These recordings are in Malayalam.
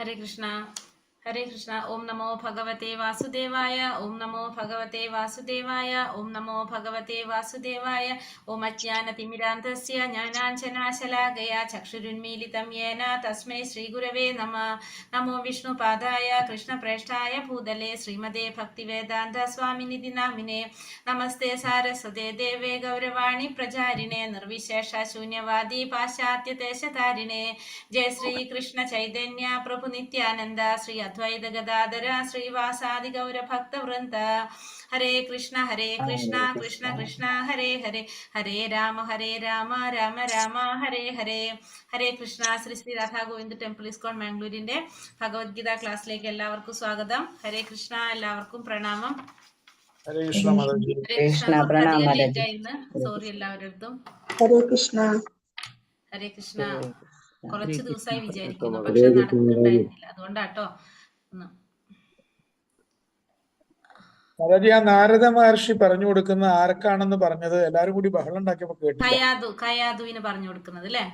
Hare Krishna. Hare Krishna. Om Namo Bhagavate Vasudevaya. Om Namo Bhagavate Vasudevaya. Om Namo Bhagavate Vasudevaya. Om Ajnana Timirantasya Jnananjana Shalakaya Chakshurunmilitam Yena Tasmai Shri Gurave Namah. Namo Vishnu Padaya Krishna Preshtaya Bhudale Srimade Bhaktivedanta Swaminidhi Namine. Namaste Saraswate Deve Gauravani Prajarine Nirvishesha Shunyavadi Paschatya Deshatarine. Jai Sri Krishna Chaitanya Prabhu Nityananda Sri Advaita Gadadara Srivasadi Gaura Bhakta Vrinda. Hare Krishna Krishna Krishna Hare Hare Hare Rama Rama Rama Hare Hare. Hare Krishna. Sri Sri Radha Govinda Temple ISKCON Mangalurinte Bhagavad Gita ക്ലാസ്സിലേക്ക് എല്ലാവർക്കും സ്വാഗതം. ഹരേ കൃഷ്ണ. എല്ലാവർക്കും പ്രണാമം. ഹരേ കൃഷ്ണ മാതാജി. ഹരേ കൃഷ്ണ. അധികം ലേറ്റ് ആയിരുന്നു, സോറി എല്ലാവരും. ഹരേ കൃഷ്ണ. ഹരേ കൃഷ്ണ. കുറച്ച് ദിവസമായി വിചാരിക്കുന്നു, പക്ഷെ നടക്കുന്നുണ്ടായിരുന്നില്ല, അതുകൊണ്ടാട്ടോ. മാതാജി, ആ നാരദ മഹർഷി പറഞ്ഞു കൊടുക്കുന്ന ആർക്കാണെന്ന് പറഞ്ഞത് എല്ലാരും കൂടി ബഹളം ഉണ്ടാക്കിയപ്പോ കേട്ടു. കയാതുവിന് പറഞ്ഞു കൊടുക്കുന്നത് അല്ലേ?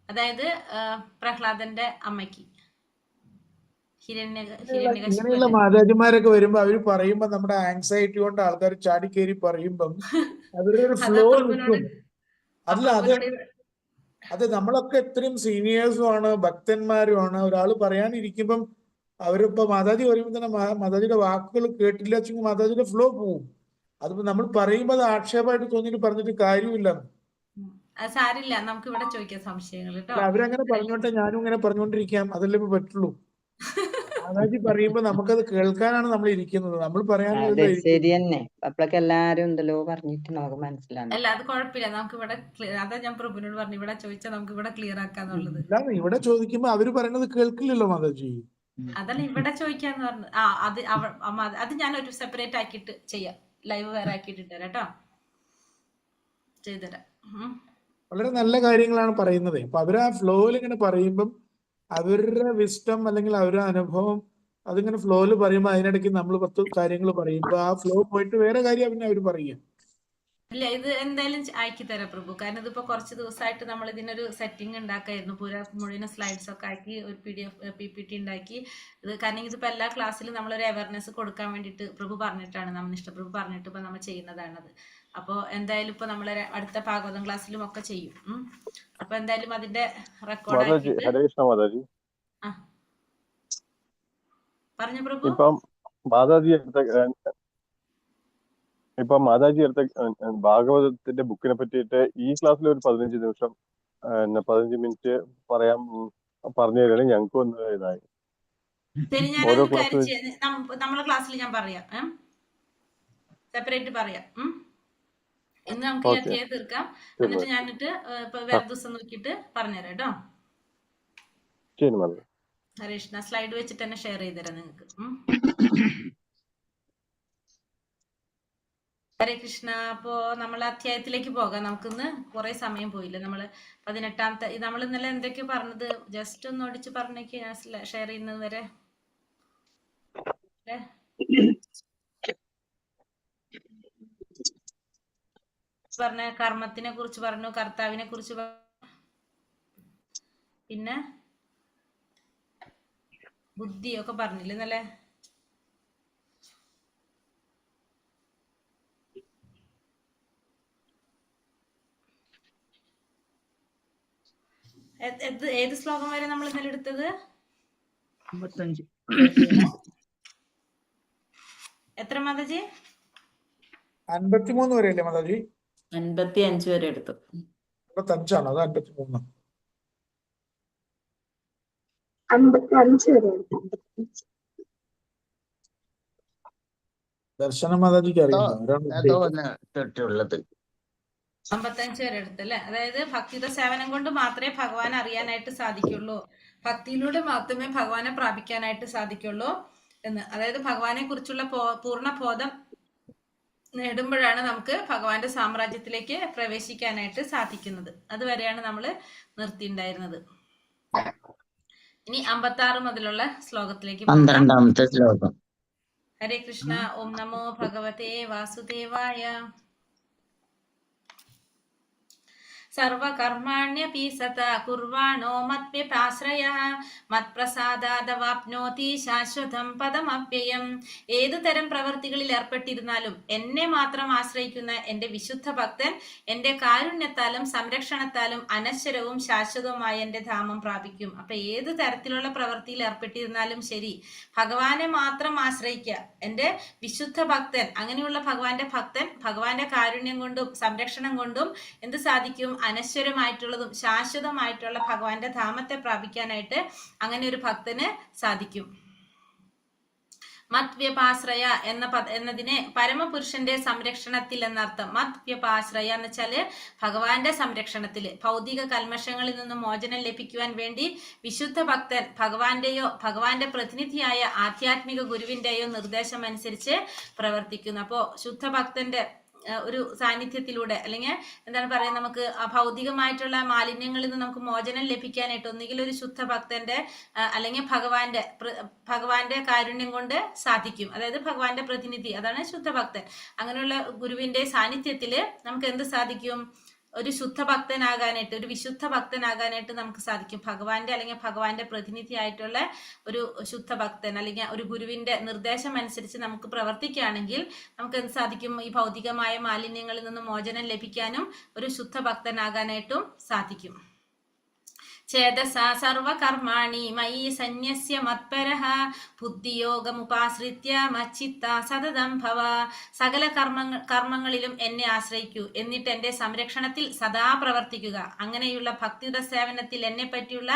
അതായത് പ്രഹ്ലാദന്റെ അമ്മയ്ക്ക്. ഇങ്ങനെയുള്ള മാതാജിമാരൊക്കെ വരുമ്പോ അവര് പറയുമ്പോ നമ്മുടെ ആങ്സൈറ്റി കൊണ്ട് ആൾക്കാർ ചാടി കയറി പറയുമ്പം അവരുടെ ഒരു ഫ്ലോ നിൽക്കും. അല്ല, അത് നമ്മളൊക്കെ എത്രയും സീനിയേഴ്സും ആണ്, ഭക്തന്മാരും ആണ്. ഒരാൾ പറയാനിരിക്കുമ്പം അവരിപ്പോ മാതാജി പറയുമ്പോൾ തന്നെ മാതാജിയുടെ വാക്കുകൾ കേട്ടില്ല വെച്ചെങ്കിൽ മാതാജിയുടെ ഫ്ലോ പോവും. അതിപ്പോ നമ്മൾ പറയുമ്പോൾ അത് ആക്ഷേപമായിട്ട് തോന്നിയിട്ട് പറഞ്ഞിട്ട് കാര്യമില്ല. സാരില്ല, നമുക്ക് ഇവിടെ ചോദിക്കാം സംശയങ്ങൾ. അവരങ്ങനെ പറഞ്ഞോട്ടെ, ഞാനും ഇങ്ങനെ പറഞ്ഞുകൊണ്ടിരിക്കാം, അതല്ലേ ഇപ്പൊ പറ്റുള്ളൂ. മാതാജി പറയുമ്പോ നമുക്കത് കേൾക്കാനാണ് നമ്മൾ ഇരിക്കുന്നത്, നമ്മൾ പറയാനല്ലോ. ശരി തന്നെ, അപ്പോഴൊക്കെ എല്ലാരും ഉണ്ടല്ലോ പറഞ്ഞിട്ട് നമുക്ക് മനസ്സിലാവും. അല്ല, അത് കുഴപ്പമില്ല, നമുക്ക് ഇവിടെ അതാ ഞാൻ പ്രഭുവിനോട് പറഞ്ഞു, ഇവിടെ ചോദിച്ചാൽ നമുക്ക് ഇവിടെ ക്ലിയർ ആക്കാന്നുള്ളത്. ഇവിടെ ചോദിക്കുമ്പോ അവര് പറയുന്നത് കേൾക്കില്ലല്ലോ മാതാജി. അതല്ല, ഇവിടെ ചോദിക്കാന്ന് പറഞ്ഞു. അത് ഞാൻ ഒരു സെപ്പറേറ്റ് ആക്കിയിട്ട് ചെയ്യാം, ലൈവ് വേറെ ആക്കിയിട്ട് തരാം കേട്ടോ, ചെയ്തുതരാം. വളരെ നല്ല കാര്യങ്ങളാണ് പറയുന്നത്. അപ്പൊ അവര് ആ ഫ്ലോയിൽ ഇങ്ങനെ പറയുമ്പം അവരുടെ വിസ്റ്റം അല്ലെങ്കിൽ അവരുടെ അനുഭവം അതിങ്ങനെ ഫ്ലോയിൽ പറയുമ്പോ അതിനിടയ്ക്ക് നമ്മൾ 10 കാര്യങ്ങൾ പറയുമ്പോ ആ ഫ്ലോ പോയിട്ട് വേറെ കാര്യം പിന്നെ അവര് പറയുക. ഇല്ല, ഇത് എന്തായാലും ആക്കി തരാം പ്രഭു. കാരണം ഇതിപ്പോ കുറച്ച് ദിവസമായിട്ട് നമ്മൾ ഇതിനൊരു സെറ്റിംഗ് ഉണ്ടാക്കായിരുന്നു, മുഴുവൻ സ്ലൈഡ്സ് ഒക്കെ ആക്കി ഒരു PDF PPT ഉണ്ടാക്കി. ഇത് കാരണം ഇതിപ്പോ എല്ലാ ക്ലാസ്സിലും നമ്മളൊരു അവയർനെസ് കൊടുക്കാൻ വേണ്ടിയിട്ട് പ്രഭു പറഞ്ഞിട്ടാണ്, നമ്മനിഷ്ട പ്രഭു പറഞ്ഞിട്ട് ഇപ്പൊ നമ്മൾ ചെയ്യുന്നതാണത്. അപ്പോൾ എന്തായാലും ഇപ്പൊ നമ്മളെ അടുത്ത ഭാഗവതം ക്ലാസ്സിലും ഒക്കെ ചെയ്യും. അപ്പൊ എന്തായാലും അതിന്റെ റെക്കോർഡ് പറഞ്ഞു പ്രഭു. ഇപ്പൊ മാതാജി എടുത്ത ഭാഗവതത്തിന്റെ ബുക്കിനെ പറ്റിയിട്ട് ഈ ക്ലാസ്സിൽ ഒരു 15 നിമിഷം 15 മിനിറ്റ് പറഞ്ഞു തരികയാണെങ്കിൽ ഞങ്ങൾക്ക് ഒന്ന് ഇതായി. ഓരോ നമ്മളെ ക്ലാസ്സിൽ ഞാൻ പറയാം, സെപ്പറേറ്റ് പറയാം. ഇന്ന് നമുക്ക് അധ്യായം തീർക്കാം, എന്നിട്ട് ഞാനിട്ട് ഇപ്പൊ വേറെ ദിവസം നോക്കിയിട്ട് പറഞ്ഞുതരാം കേട്ടോ. ഹരേ കൃഷ്ണ. സ്ലൈഡ് വെച്ചിട്ട് തന്നെ ഷെയർ ചെയ്തുതരാം നിങ്ങൾക്ക്. ഹരേ കൃഷ്ണ. അപ്പോ നമ്മൾ അധ്യായത്തിലേക്ക് പോകാം. നമുക്കിന്ന് കുറെ സമയം പോയില്ല. നമ്മള് 18ാമത്തെ നമ്മൾ ഇന്നലെ എന്തൊക്കെയോ പറഞ്ഞത് ജസ്റ്റ് ഒന്ന് ഓടിച്ച് പറഞ്ഞേക്ക്, ഞാൻ ഷെയർ ചെയ്യുന്നത് വരെ. പറഞ്ഞ കർമ്മത്തിനെ കുറിച്ച് പറഞ്ഞു, കർത്താവിനെ കുറിച്ച്, പിന്നെ ബുദ്ധിയൊക്കെ പറഞ്ഞില്ലേ ഇന്നലെ? ഏത് ശ്ലോകം വരെ നമ്മൾ ഇന്നലെ എടുത്തത്? 55. എത്ര മാതാജി? 53 വരെ അല്ലേ മാതാജി? 55 വരെ എടുത്തു. 55 ആണോ? അത് 53. 55 വരെ. ദർശന മാതാജിക്ക് അറിയാം. 55 വരെ എടുത്തല്ലേ? അതായത് ഭക്തിയുടെ സേവനം കൊണ്ട് മാത്രമേ ഭഗവാൻ അറിയാനായിട്ട് സാധിക്കുള്ളൂ, ഭക്തിയിലൂടെ മാത്രമേ ഭഗവാനെ പ്രാപിക്കാനായിട്ട് സാധിക്കുള്ളൂ എന്ന്. അതായത് ഭഗവാനെ കുറിച്ചുള്ള പൂർണ്ണ ബോധം നേടുമ്പോഴാണ് നമുക്ക് ഭഗവാന്റെ സാമ്രാജ്യത്തിലേക്ക് പ്രവേശിക്കാനായിട്ട് സാധിക്കുന്നത്. അതുവരെയാണ് നമ്മൾ നിർത്തിയിട്ടുണ്ടായിരുന്നത്. ഇനി 56 മുതലുള്ള ശ്ലോകത്തിലേക്ക് 12ാമത്തെ ശ്ലോകം. ഹരേ കൃഷ്ണ. ഓം നമോ ഭഗവതേ വാസുദേവായ. സർവകർമാണ്യപി സതാ കുർവാണോ മദ്വ്യപാശ്രയഃ മത്പ്രസാദാദവാപ്നോതി ശാശ്വതം പദമവ്യയം. ഏതു തരം പ്രവൃത്തികളിൽ ഏർപ്പെട്ടിരുന്നാലും എന്നെ മാത്രം ആശ്രയിക്കുന്ന എന്റെ വിശുദ്ധ ഭക്തൻ എന്റെ കാരുണ്യത്താലും സംരക്ഷണത്താലും അനശ്വരവും ശാശ്വതവുമായ എന്റെ ധാമം പ്രാപിക്കും. അപ്പൊ ഏത് തരത്തിലുള്ള പ്രവൃത്തിയിൽ ഏർപ്പെട്ടിരുന്നാലും ശരി, ഭഗവാനെ മാത്രം ആശ്രയിക്കുക. എന്റെ വിശുദ്ധ ഭക്തൻ, അങ്ങനെയുള്ള ഭഗവാന്റെ ഭക്തൻ ഭഗവാന്റെ കാരുണ്യം കൊണ്ടും സംരക്ഷണം കൊണ്ടും എന്ത് സാധിക്കും? അനശ്വരമായിട്ടുള്ളതും ശാശ്വതമായിട്ടുള്ള ഭഗവാന്റെ ധാമത്തെ പ്രാപിക്കാനായിട്ട് അങ്ങനെ ഒരു ഭക്തന് സാധിക്കും. മദ്വ്യപാശ്രയ എന്നതിന് പരമപുരുഷന്റെ സംരക്ഷണത്തിൽ എന്നർത്ഥം. മദ്വ്യപാശ്രയ എന്ന് വെച്ചാല് ഭഗവാന്റെ സംരക്ഷണത്തിൽ, ഭൗതിക കൽമഷങ്ങളിൽ നിന്നും മോചനം ലഭിക്കുവാൻ വേണ്ടി വിശുദ്ധ ഭക്തൻ ഭഗവാന്റെയോ ഭഗവാന്റെ പ്രതിനിധിയായ ആധ്യാത്മിക ഗുരുവിന്റെയോ നിർദ്ദേശം അനുസരിച്ച് പ്രവർത്തിക്കുന്നു. അപ്പോ ശുദ്ധ ഭക്തന്റെ ഒരു സാന്നിധ്യത്തിലൂടെ, അല്ലെങ്കിൽ എന്താണ് പറയുക, നമുക്ക് ഭൗതികമായിട്ടുള്ള മാലിന്യങ്ങളിൽ നിന്ന് നമുക്ക് മോചനം ലഭിക്കാനായിട്ട് ഒന്നുകിൽ ഒരു ശുദ്ധ ഭക്തന്റെ അല്ലെങ്കിൽ ഭഗവാന്റെ കാരുണ്യം കൊണ്ട് സാധിക്കും. അതായത് ഭഗവാന്റെ പ്രതിനിധി, അതാണ് ശുദ്ധ ഭക്തൻ. അങ്ങനെയുള്ള ഗുരുവിന്റെ സാന്നിധ്യത്തിൽ നമുക്ക് എന്ത് സാധിക്കും? ഒരു ശുദ്ധ ഭക്തനാകാനായിട്ട്, ഒരു വിശുദ്ധ ഭക്തനാകാനായിട്ട് നമുക്ക് സാധിക്കും. ഭഗവാന്റെ അല്ലെങ്കിൽ ഭഗവാന്റെ പ്രതിനിധി ആയിട്ടുള്ള ഒരു ശുദ്ധ ഭക്തൻ അല്ലെങ്കിൽ ഒരു ഗുരുവിന്റെ നിർദ്ദേശം അനുസരിച്ച് നമുക്ക് പ്രവർത്തിക്കുകയാണെങ്കിൽ നമുക്ക് എന്ത് സാധിക്കും? ഈ ഭൗതികമായ മാലിന്യങ്ങളിൽ നിന്ന് മോചനം ലഭിക്കാനും ഒരു ശുദ്ധ ഭക്തനാകാനായിട്ടും സാധിക്കും. ചേതസാ സർവകർമാണി മയി സന്യസ്യ മത്പരഃ ബുദ്ധിയോഗമുപാശ്രിത്യ മച്ചിത്ത സതതം ഭവ. സകല കർമ്മങ്ങളിലും എന്നെ ആശ്രയിക്കൂ, എന്നിട്ട് എന്റെ സംരക്ഷണത്തിൽ സദാ പ്രവർത്തിക്കുക. അങ്ങനെയുള്ള ഭക്തിയുടെ സേവനത്തിൽ എന്നെ പറ്റിയുള്ള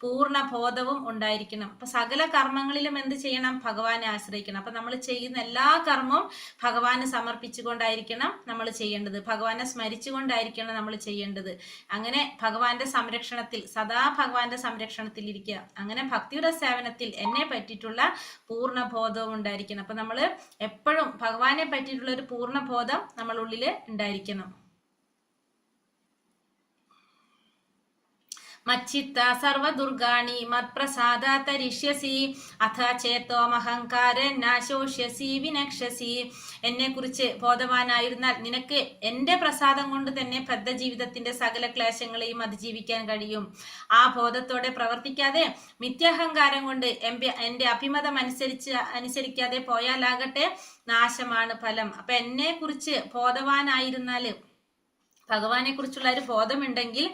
പൂർണ്ണ ബോധവും ഉണ്ടായിരിക്കണം. അപ്പൊ സകല കർമ്മങ്ങളിലും എന്ത് ചെയ്യണം? ഭഗവാനെ ആശ്രയിക്കണം. അപ്പൊ നമ്മൾ ചെയ്യുന്ന എല്ലാ കർമ്മവും ഭഗവാന് സമർപ്പിച്ചുകൊണ്ടായിരിക്കണം നമ്മൾ ചെയ്യേണ്ടത്, ഭഗവാനെ സ്മരിച്ചുകൊണ്ടായിരിക്കണം നമ്മൾ ചെയ്യേണ്ടത്. അങ്ങനെ ഭഗവാന്റെ സംരക്ഷണത്തിൽ സദാ ഭഗവാന്റെ സംരക്ഷണത്തിൽ ഇരിക്കുക. അങ്ങനെ ഭക്തിയുടെ സേവനത്തിൽ എന്നെ പറ്റിയിട്ടുള്ള പൂർണ്ണ ബോധവും ഉണ്ടായിരിക്കണം. അപ്പൊ നമ്മൾ എപ്പോഴും ഭഗവാനെ പറ്റിയിട്ടുള്ള ഒരു പൂർണ്ണ ബോധം നമ്മളുള്ളിൽ ഉണ്ടായിരിക്കണം. മച്ചിത്ത സർവദുർഗാണി മത്പ്രസാദ തരിഷ്യസി അഥ ചേത്തോമഹങ്കാരൻ നാശോഷ്യസി വിനക്ഷസി. എന്നെ കുറിച്ച് ബോധവാനായിരുന്നാൽ നിനക്ക് എന്റെ പ്രസാദം കൊണ്ട് തന്നെ ബദ്ധജീവിതത്തിന്റെ സകല ക്ലേശങ്ങളെയും അതിജീവിക്കാൻ കഴിയും. ആ ബോധത്തോടെ പ്രവർത്തിക്കാതെ മിഥ്യാഹങ്കാരം കൊണ്ട് എന്റെ അഭിമതം അനുസരിക്കാതെ പോയാലാകട്ടെ നാശമാണ് ഫലം. അപ്പൊ എന്നെ കുറിച്ച് ബോധവാനായിരുന്നാല്, ഭഗവാനെ കുറിച്ചുള്ള ഒരു ബോധമുണ്ടെങ്കിൽ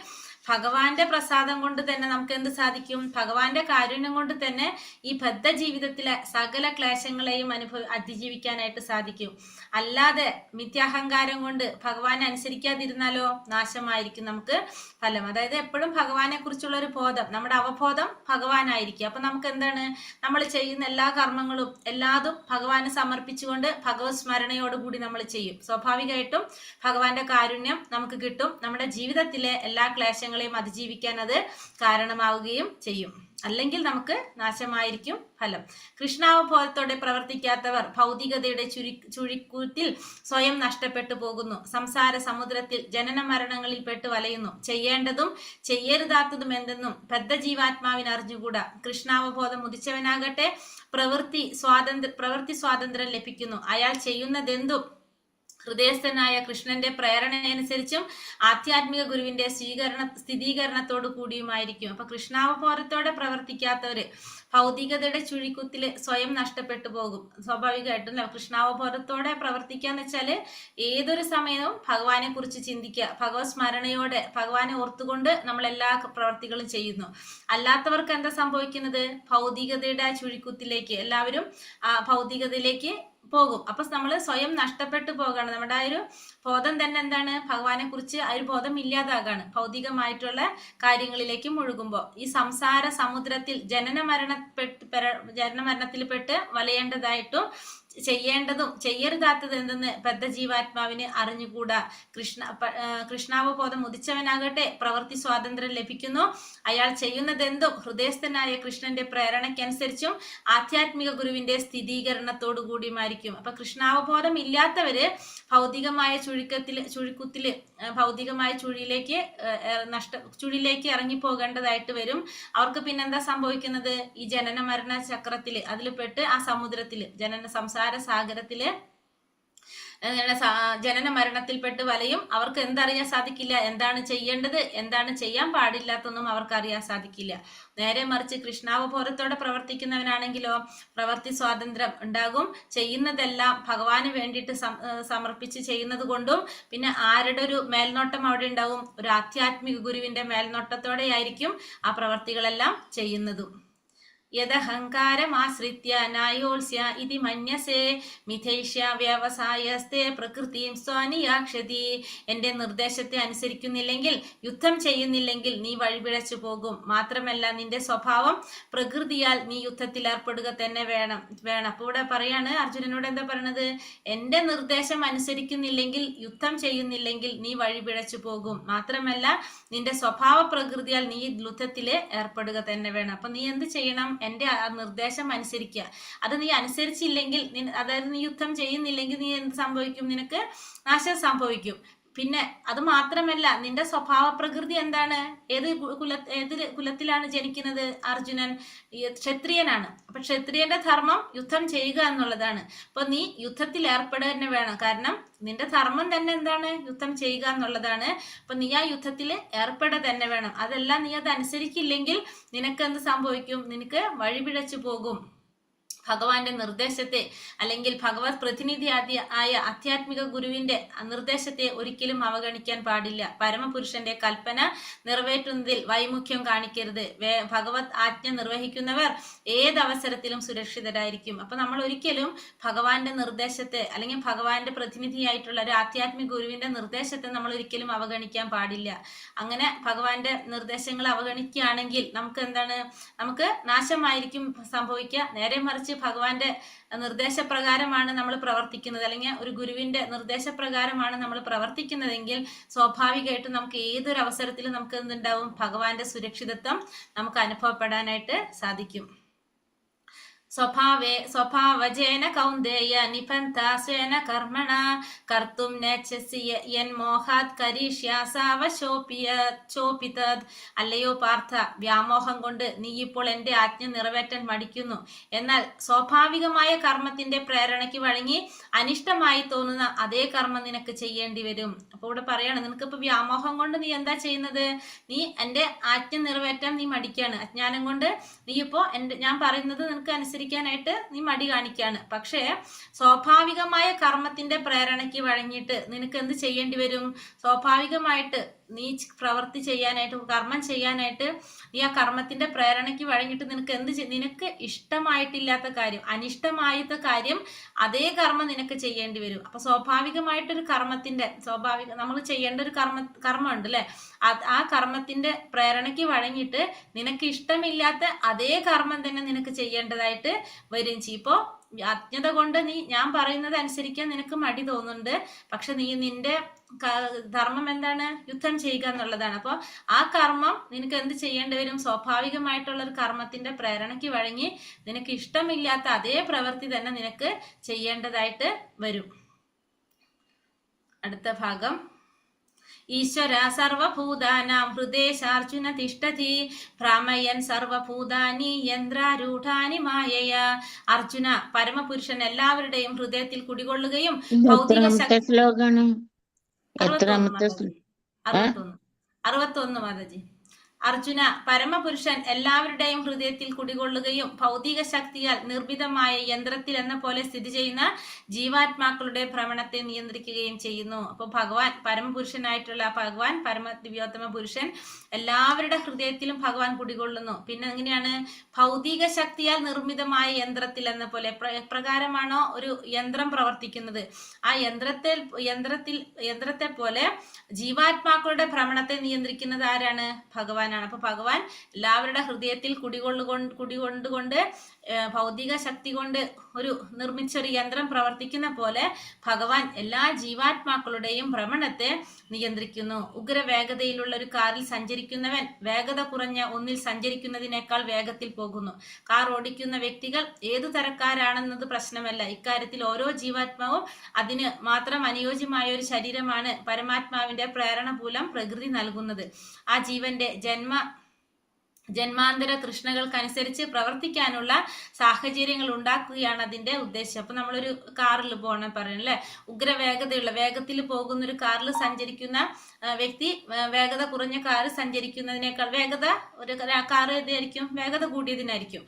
ഭഗവാന്റെ പ്രസാദം കൊണ്ട് തന്നെ നമുക്ക് എന്ത് സാധിക്കും? ഭഗവാന്റെ കാരുണ്യം കൊണ്ട് തന്നെ ഈ ബദ്ധ ജീവിതത്തിലെ സകല ക്ലേശങ്ങളെയും അതിജീവിക്കാനായിട്ട് സാധിക്കും. അല്ലാതെ മിഥ്യാഹങ്കാരം കൊണ്ട് ഭഗവാനെ അനുസരിക്കാതിരുന്നാലോ നാശമായിരിക്കും നമുക്ക് ഫലം. അതായത് എപ്പോഴും ഭഗവാനെ കുറിച്ചുള്ള ഒരു ബോധം, നമ്മുടെ അവബോധം ഭഗവാനായിരിക്കും. അപ്പൊ നമുക്ക് എന്താണ്? നമ്മൾ ചെയ്യുന്ന എല്ലാ കർമ്മങ്ങളും എല്ലാതും ഭഗവാന് സമർപ്പിച്ചുകൊണ്ട് ഭഗവത് സ്മരണയോടുകൂടി നമ്മൾ ചെയ്യും. സ്വാഭാവികമായിട്ടും ഭഗവാന്റെ കാരുണ്യം നമുക്ക് കിട്ടും. നമ്മുടെ ജീവിതത്തിലെ എല്ലാ ക്ലേശങ്ങളെയും അതിജീവിക്കാൻ അത് കാരണമാവുകയും ചെയ്യും. അല്ലെങ്കിൽ നമുക്ക് നാശമായിരിക്കും ഫലം. കൃഷ്ണാവബോധത്തോടെ പ്രവർത്തിക്കാത്തവർ ഭൗതികതയുടെ ചുഴിക്കൂത്തിൽ സ്വയം നഷ്ടപ്പെട്ടു പോകുന്നു. സംസാര സമുദ്രത്തിൽ ജനന മരണങ്ങളിൽ പെട്ട് വലയുന്നു. ചെയ്യേണ്ടതും ചെയ്യരുതാത്തതും എന്തെന്നും ബദ്ധജീവാത്മാവിന് അറിഞ്ഞുകൂടാ. കൃഷ്ണാവബോധം ഉദിച്ചവനാകട്ടെ പ്രവൃത്തി സ്വാതന്ത്ര്യം ലഭിക്കുന്നു. അയാൾ ചെയ്യുന്നതെന്തും ഹൃദയസ്ഥനായ കൃഷ്ണന്റെ പ്രേരണയനുസരിച്ചും ആധ്യാത്മിക ഗുരുവിന്റെ സ്ഥിരീകരണത്തോടു കൂടിയുമായിരിക്കും. അപ്പൊ കൃഷ്ണാവബോധത്തോടെ പ്രവർത്തിക്കാത്തവര് ഭൗതികതയുടെ ചുഴിക്കുത്തില് സ്വയം നഷ്ടപ്പെട്ടു പോകും. സ്വാഭാവികമായിട്ടും കൃഷ്ണാവബോധത്തോടെ പ്രവർത്തിക്കാന്ന് വെച്ചാല് ഏതൊരു സമയവും ഭഗവാനെ കുറിച്ച് ചിന്തിക്കുക, ഭഗവത് സ്മരണയോടെ ഭഗവാനെ ഓർത്തുകൊണ്ട് നമ്മൾ എല്ലാ പ്രവർത്തികളും ചെയ്യുന്നു. അല്ലാത്തവർക്ക് എന്താ സംഭവിക്കുന്നത്? ഭൗതികതയുടെ ആ ചുഴിക്കുത്തിലേക്ക് എല്ലാവരും ഭൗതികതയിലേക്ക് പോകും. അപ്പൊ നമ്മൾ സ്വയം നഷ്ടപ്പെട്ടു പോകാണ്. നമ്മുടെ ആ ഒരു ബോധം തന്നെ എന്താണ്? ഭഗവാനെ കുറിച്ച് ആ ഒരു ബോധം ഇല്ലാതാകാണ്. ഭൗതികമായിട്ടുള്ള കാര്യങ്ങളിലേക്ക് മുഴുകുമ്പോൾ ഈ സംസാര സമുദ്രത്തിൽ ജനനമരണത്തിൽ പെട്ട് വലയേണ്ടതായിട്ടും ചെയ്യേണ്ടതും ചെയ്യരുതാത്തത് എന്തെന്ന് ബദ്ധജീവാത്മാവിന് അറിഞ്ഞുകൂടാ. കൃഷ്ണാവബോധം ഉദിച്ചവനാകട്ടെ പ്രവൃത്തി സ്വാതന്ത്ര്യം ലഭിക്കുന്നു. അയാൾ ചെയ്യുന്നതെന്തും ഹൃദയസ്ഥനായ കൃഷ്ണന്റെ പ്രേരണയ്ക്കനുസരിച്ചും ആധ്യാത്മിക ഗുരുവിന്റെ സ്ഥിരീകരണത്തോടു കൂടിയുമായിരിക്കും. അപ്പൊ കൃഷ്ണാവബോധം ഇല്ലാത്തവര് ഭൗതികമായ ചുഴിക്കുത്തില് ഭൗതികമായ ചുഴിയിലേക്ക് ഇറങ്ങിപ്പോകേണ്ടതായിട്ട് വരും. അവർക്ക് പിന്നെന്താ സംഭവിക്കുന്നത്? ഈ ജനന മരണ ചക്രത്തില് അതിൽ പെട്ട് ആ സമുദ്രത്തില് സംസാര സാഗരത്തില് ജനന മരണത്തിൽപ്പെട്ട് വലയും. അവർക്ക് എന്തറിയാൻ സാധിക്കില്ല? എന്താണ് ചെയ്യേണ്ടത്, എന്താണ് ചെയ്യാൻ പാടില്ലാത്തൊന്നും അവർക്ക് അറിയാൻ സാധിക്കില്ല. നേരെ മറിച്ച് കൃഷ്ണാവബോധത്തോടെ പ്രവർത്തിക്കുന്നവനാണെങ്കിലോ പ്രവർത്തി സ്വാതന്ത്ര്യം ഉണ്ടാകും. ചെയ്യുന്നതെല്ലാം ഭഗവാന് വേണ്ടിയിട്ട് സമർപ്പിച്ച് ചെയ്യുന്നത് കൊണ്ടും പിന്നെ ആരുടെ ഒരു മേൽനോട്ടം അവിടെ ഉണ്ടാവും? ഒരു ആധ്യാത്മിക ഗുരുവിന്റെ മേൽനോട്ടത്തോടെയായിരിക്കും ആ പ്രവർത്തികളെല്ലാം ചെയ്യുന്നതും. യദഹങ്കാരമാശ്രിത്യ നായോത്സ്യ ഇതി മന്യസേ മിഥൈഷ്യ വ്യവസായസ്തേ പ്രകൃതിം സ്വാനിയാക്ഷതി. എന്റെ നിർദ്ദേശത്തെ അനുസരിക്കുന്നില്ലെങ്കിൽ, യുദ്ധം ചെയ്യുന്നില്ലെങ്കിൽ നീ വഴിപിഴച്ചു പോകും. മാത്രമല്ല നിന്റെ സ്വഭാവം പ്രകൃതിയാൽ നീ യുദ്ധത്തിൽ ഏർപ്പെടുക തന്നെ വേണം. അപ്പൊ ഇവിടെ പറയാണ്, അർജുനനോട് എന്താ പറയണത്? എന്റെ നിർദ്ദേശം അനുസരിക്കുന്നില്ലെങ്കിൽ, യുദ്ധം ചെയ്യുന്നില്ലെങ്കിൽ നീ വഴിപിഴച്ചു പോകും. മാത്രമല്ല നിന്റെ സ്വഭാവ പ്രകൃതിയാൽ നീ യുദ്ധത്തില് ഏർപ്പെടുക തന്നെ വേണം. അപ്പൊ നീ എന്ത് ചെയ്യണം? എന്റെ നിർദ്ദേശം അനുസരിക്കുക. അത് നീ അനുസരിച്ചില്ലെങ്കിൽ, അതായത് നീ യുദ്ധം ചെയ്യുന്നില്ലെങ്കിൽ നീ എന്ത് സംഭവിക്കും? നിനക്ക് നാശം സംഭവിക്കും. പിന്നെ അത് മാത്രമല്ല, നിന്റെ സ്വഭാവ പ്രകൃതി എന്താണ്? ഏത് കുലത്തിലാണ് ജനിക്കുന്നത് അർജുനൻ? ക്ഷത്രിയനാണ്. അപ്പൊ ക്ഷത്രിയന്റെ ധർമ്മം യുദ്ധം ചെയ്യുക എന്നുള്ളതാണ്. അപ്പൊ നീ യുദ്ധത്തിൽ ഏർപ്പെടുക തന്നെ വേണം. കാരണം നിന്റെ ധർമ്മം തന്നെ എന്താണ്? യുദ്ധം ചെയ്യുക എന്നുള്ളതാണ്. അപ്പൊ നീ ആ യുദ്ധത്തിൽ ഏർപ്പെടുക തന്നെ വേണം. അതെല്ലാം നീ അത് അനുസരിക്കില്ലെങ്കിൽ നിനക്ക് എന്ത് സംഭവിക്കും? നിനക്ക് വഴിപിഴച്ചു പോകും. ഭഗവാന്റെ നിർദ്ദേശത്തെ അല്ലെങ്കിൽ ഭഗവത് പ്രതിനിധി ആയ ആധ്യാത്മിക ഗുരുവിന്റെ നിർദ്ദേശത്തെ ഒരിക്കലും അവഗണിക്കാൻ പാടില്ല. പരമപുരുഷന്റെ കൽപ്പന നിറവേറ്റുന്നതിൽ വൈമുഖ്യം കാണിക്കരുത്. ഭഗവത് ആജ്ഞ നിർവഹിക്കുന്നവർ ഏതവസരത്തിലും സുരക്ഷിതരായിരിക്കും. അപ്പൊ നമ്മൾ ഒരിക്കലും ഭഗവാന്റെ നിർദ്ദേശത്തെ അല്ലെങ്കിൽ ഭഗവാന്റെ പ്രതിനിധിയായിട്ടുള്ള ഒരു ആധ്യാത്മിക ഗുരുവിന്റെ നിർദ്ദേശത്തെ നമ്മൾ ഒരിക്കലും അവഗണിക്കാൻ പാടില്ല. അങ്ങനെ ഭഗവാന്റെ നിർദ്ദേശങ്ങൾ അവഗണിക്കുകയാണെങ്കിൽ നമുക്ക് എന്താണ്? നമുക്ക് നാശമായിരിക്കും സംഭവിക്കുക. നേരെ മറിച്ച് ഭഗവാന്റെ നിർദ്ദേശപ്രകാരമാണ് നമ്മൾ പ്രവർത്തിക്കുന്നത്, അല്ലെങ്കിൽ ഒരു ഗുരുവിന്റെ നിർദ്ദേശപ്രകാരമാണ് നമ്മൾ പ്രവർത്തിക്കുന്നതെങ്കിൽ സ്വാഭാവികമായിട്ടും നമുക്ക് ഏതൊരു അവസരത്തിലും നമുക്ക് എന്തുണ്ടാവും? ഭഗവാന്റെ സുരക്ഷിതത്വം നമുക്ക് അനുഭവപ്പെടാനായിട്ട് സാധിക്കും. സ്വഭാവജേന കൗന്ദേയ നിബന്ധാസ്വേന കർമ്മണ കർത്തും നേച്ഛസി യന്മോഹാത് കരീഷ്യാസാവശോപിതത്. അല്ലയോ പാർത്ഥ, വ്യാമോഹം കൊണ്ട് നീ ഇപ്പോൾ എന്റെ ആജ്ഞ നിറവേറ്റാൻ മടിക്കുന്നു. എന്നാൽ സ്വാഭാവികമായ കർമ്മത്തിന്റെ പ്രേരണയ്ക്ക് വഴങ്ങി അനിഷ്ടമായി തോന്നുന്ന അതേ കർമ്മം നിനക്ക് ചെയ്യേണ്ടി വരും. അപ്പൊ ഇവിടെ പറയാണ്, നിനക്കിപ്പോ വ്യാമോഹം കൊണ്ട് നീ എന്താ ചെയ്യുന്നത്? നീ എന്റെ ആജ്ഞ നിറവേറ്റാൻ നീ മടിക്കാണ്. അജ്ഞാനം കൊണ്ട് നീ ഇപ്പോ ഞാൻ പറയുന്നത് നിനക്ക് അനുസരിക്കാനായിട്ട് നീ മടി കാണിക്കാണ്. പക്ഷേ സ്വാഭാവികമായ കർമ്മത്തിന്റെ പ്രേരണയ്ക്ക് വഴങ്ങിയിട്ട് നിനക്ക് എന്ത് ചെയ്യേണ്ടി വരും? സ്വാഭാവികമായിട്ട് നീ പ്രവൃത്തി ചെയ്യാനായിട്ട്, കർമ്മം ചെയ്യാനായിട്ട് നീ ആ കർമ്മത്തിന്റെ പ്രേരണയ്ക്ക് വഴങ്ങിയിട്ട് നിനക്ക് ഇഷ്ടമായിട്ടില്ലാത്ത കാര്യം, അനിഷ്ടമായിട്ട് കാര്യം, അതേ കർമ്മം നിനക്ക് ചെയ്യേണ്ടി വരും. അപ്പൊ സ്വാഭാവികമായിട്ടൊരു കർമ്മത്തിന്റെ നമ്മൾ ചെയ്യേണ്ട ഒരു കർമ്മം ഉണ്ട് അല്ലെ? ആ കർമ്മത്തിന്റെ പ്രേരണയ്ക്ക് വഴങ്ങിയിട്ട് നിനക്ക് ഇഷ്ടമില്ലാത്ത അതേ കർമ്മം തന്നെ നിനക്ക് ചെയ്യേണ്ടതായിട്ട് വരും ചെയ്യും. ഇപ്പോ അജ്ഞത കൊണ്ട് ഞാൻ പറയുന്നത് അനുസരിക്കാൻ നിനക്ക് മടി തോന്നുന്നുണ്ട്. പക്ഷെ നിന്റെ ധർമ്മം എന്താണ്? യുദ്ധം ചെയ്യുക എന്നുള്ളതാണ്. അപ്പോൾ ആ കർമ്മം നിനക്ക് എന്ത് ചെയ്യേണ്ടി വരും? സ്വാഭാവികമായിട്ടുള്ള ഒരു കർമ്മത്തിന്റെ പ്രേരണയ്ക്ക് വഴങ്ങി നിനക്ക് ഇഷ്ടമില്ലാത്ത അതേ പ്രവൃത്തി തന്നെ നിനക്ക് ചെയ്യേണ്ടതായിട്ട് വരും. അടുത്ത ഭാഗം. ഈശ്വര സർവഭൂതാനാം ഹൃദയേശാർജുന തിഷ്ഠതി ഭ്രാമയൻ സർവഭൂതാനി യന്ത്രാരൂഢാനി മായയ. അർജുന, പരമപുരുഷൻ എല്ലാവരുടെയും ഹൃദയത്തിൽ കുടികൊള്ളുകയും ഭൗതിക ശക്തി 61 മാതാജി. അർജുന, പരമപുരുഷൻ എല്ലാവരുടെയും ഹൃദയത്തിൽ കുടികൊള്ളുകയും ഭൗതിക ശക്തിയാൽ നിർമ്മിതമായ യന്ത്രത്തിൽ എന്ന പോലെ സ്ഥിതി ചെയ്യുന്ന ജീവാത്മാക്കളുടെ ഭ്രമണത്തെ നിയന്ത്രിക്കുകയും ചെയ്യുന്നു. അപ്പൊ ഭഗവാൻ, പരമപുരുഷനായിട്ടുള്ള ഭഗവാൻ, ദിവ്യോത്തമ പുരുഷൻ, എല്ലാവരുടെ ഹൃദയത്തിലും ഭഗവാൻ കുടികൊള്ളുന്നു. പിന്നെ എങ്ങനെയാണ്? ഭൗതിക ശക്തിയാൽ നിർമ്മിതമായ യന്ത്രത്തിൽ എന്ന പോലെ. എപ്രകാരമാണോ ഒരു യന്ത്രം പ്രവർത്തിക്കുന്നത്, ആ യന്ത്രത്തെ പോലെ ജീവാത്മാക്കളുടെ ഭ്രമണത്തെ നിയന്ത്രിക്കുന്നത് ആരാണ്? ഭഗവാൻ. അപ്പൊ ഭഗവാൻ എല്ലാവരുടെ ഹൃദയത്തിൽ കുടികൊണ്ടുകൊണ്ട് ഭൗതിക ശക്തി കൊണ്ട് നിർമ്മിച്ച ഒരു യന്ത്രം പ്രവർത്തിക്കുന്ന പോലെ ഭഗവാൻ എല്ലാ ജീവാത്മാക്കളുടെയും ഭ്രമണത്തെ നിയന്ത്രിക്കുന്നു. ഉഗ്രവേഗതയിലുള്ള ഒരു കാറിൽ സഞ്ചരിക്കുന്നവൻ വേഗത കുറഞ്ഞ ഒന്നിൽ സഞ്ചരിക്കുന്നതിനേക്കാൾ വേഗത്തിൽ പോകുന്നു. കാർ ഓടിക്കുന്ന വ്യക്തികൾ ഏതു തരക്കാരാണെന്നത് പ്രശ്നമല്ല. ഇക്കാര്യത്തിൽ ഓരോ ജീവാത്മാവും അതിന് മാത്രം അനുയോജ്യമായ ഒരു ശരീരമാണ് പരമാത്മാവിന്റെ പ്രേരണ മൂലം പ്രകൃതി നൽകുന്നത്. ആ ജീവന്റെ ജന്മാന്തര തൃഷ്ണകൾക്കനുസരിച്ച് പ്രവർത്തിക്കാനുള്ള സാഹചര്യങ്ങൾ ഉണ്ടാക്കുകയാണ് അതിന്റെ ഉദ്ദേശം. അപ്പൊ നമ്മളൊരു കാറിൽ പോകണം പറയണല്ലേ, ഉഗ്രവേഗതയുള്ള വേഗത്തിൽ പോകുന്ന ഒരു കാറിൽ സഞ്ചരിക്കുന്ന വ്യക്തി വേഗത കുറഞ്ഞ കാറ് സഞ്ചരിക്കുന്നതിനേക്കാൾ വേഗത ഒരു കാറ് ഏതായിരിക്കും, വേഗത കൂടിയതിനായിരിക്കും.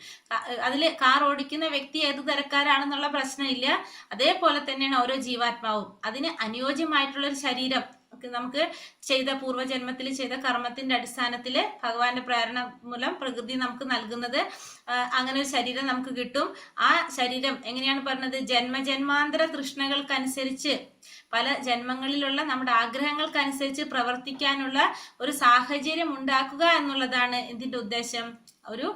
അതിൽ കാർ ഓടിക്കുന്ന വ്യക്തി ഏത് തരക്കാരാണെന്നുള്ള പ്രശ്നമില്ല. അതേപോലെ തന്നെയാണ് ഓരോ ജീവാത്മാവും. അതിന് അനുയോജ്യമായിട്ടുള്ള ഒരു ശരീരം നമുക്ക് ചെയ്ത പൂർവ്വജന്മത്തിൽ ചെയ്ത കർമ്മത്തിന്റെ അടിസ്ഥാനത്തിൽ ഭഗവാന്റെ പ്രേരണ മൂലം പ്രകൃതി നമുക്ക് നൽകുന്നത് അങ്ങനെ ഒരു ശരീരം നമുക്ക് കിട്ടും. ആ ശരീരം എങ്ങനെയാണ് പറഞ്ഞത്, ജന്മജന്മാന്തര തൃഷ്ണകൾക്കനുസരിച്ച് പല ജന്മങ്ങളിലുള്ള നമ്മുടെ ആഗ്രഹങ്ങൾക്കനുസരിച്ച് പ്രവർത്തിക്കാനുള്ള ഒരു സാഹചര്യം ഉണ്ടാക്കുക എന്നുള്ളതാണ് ഇതിന്റെ ഉദ്ദേശം. ഒരു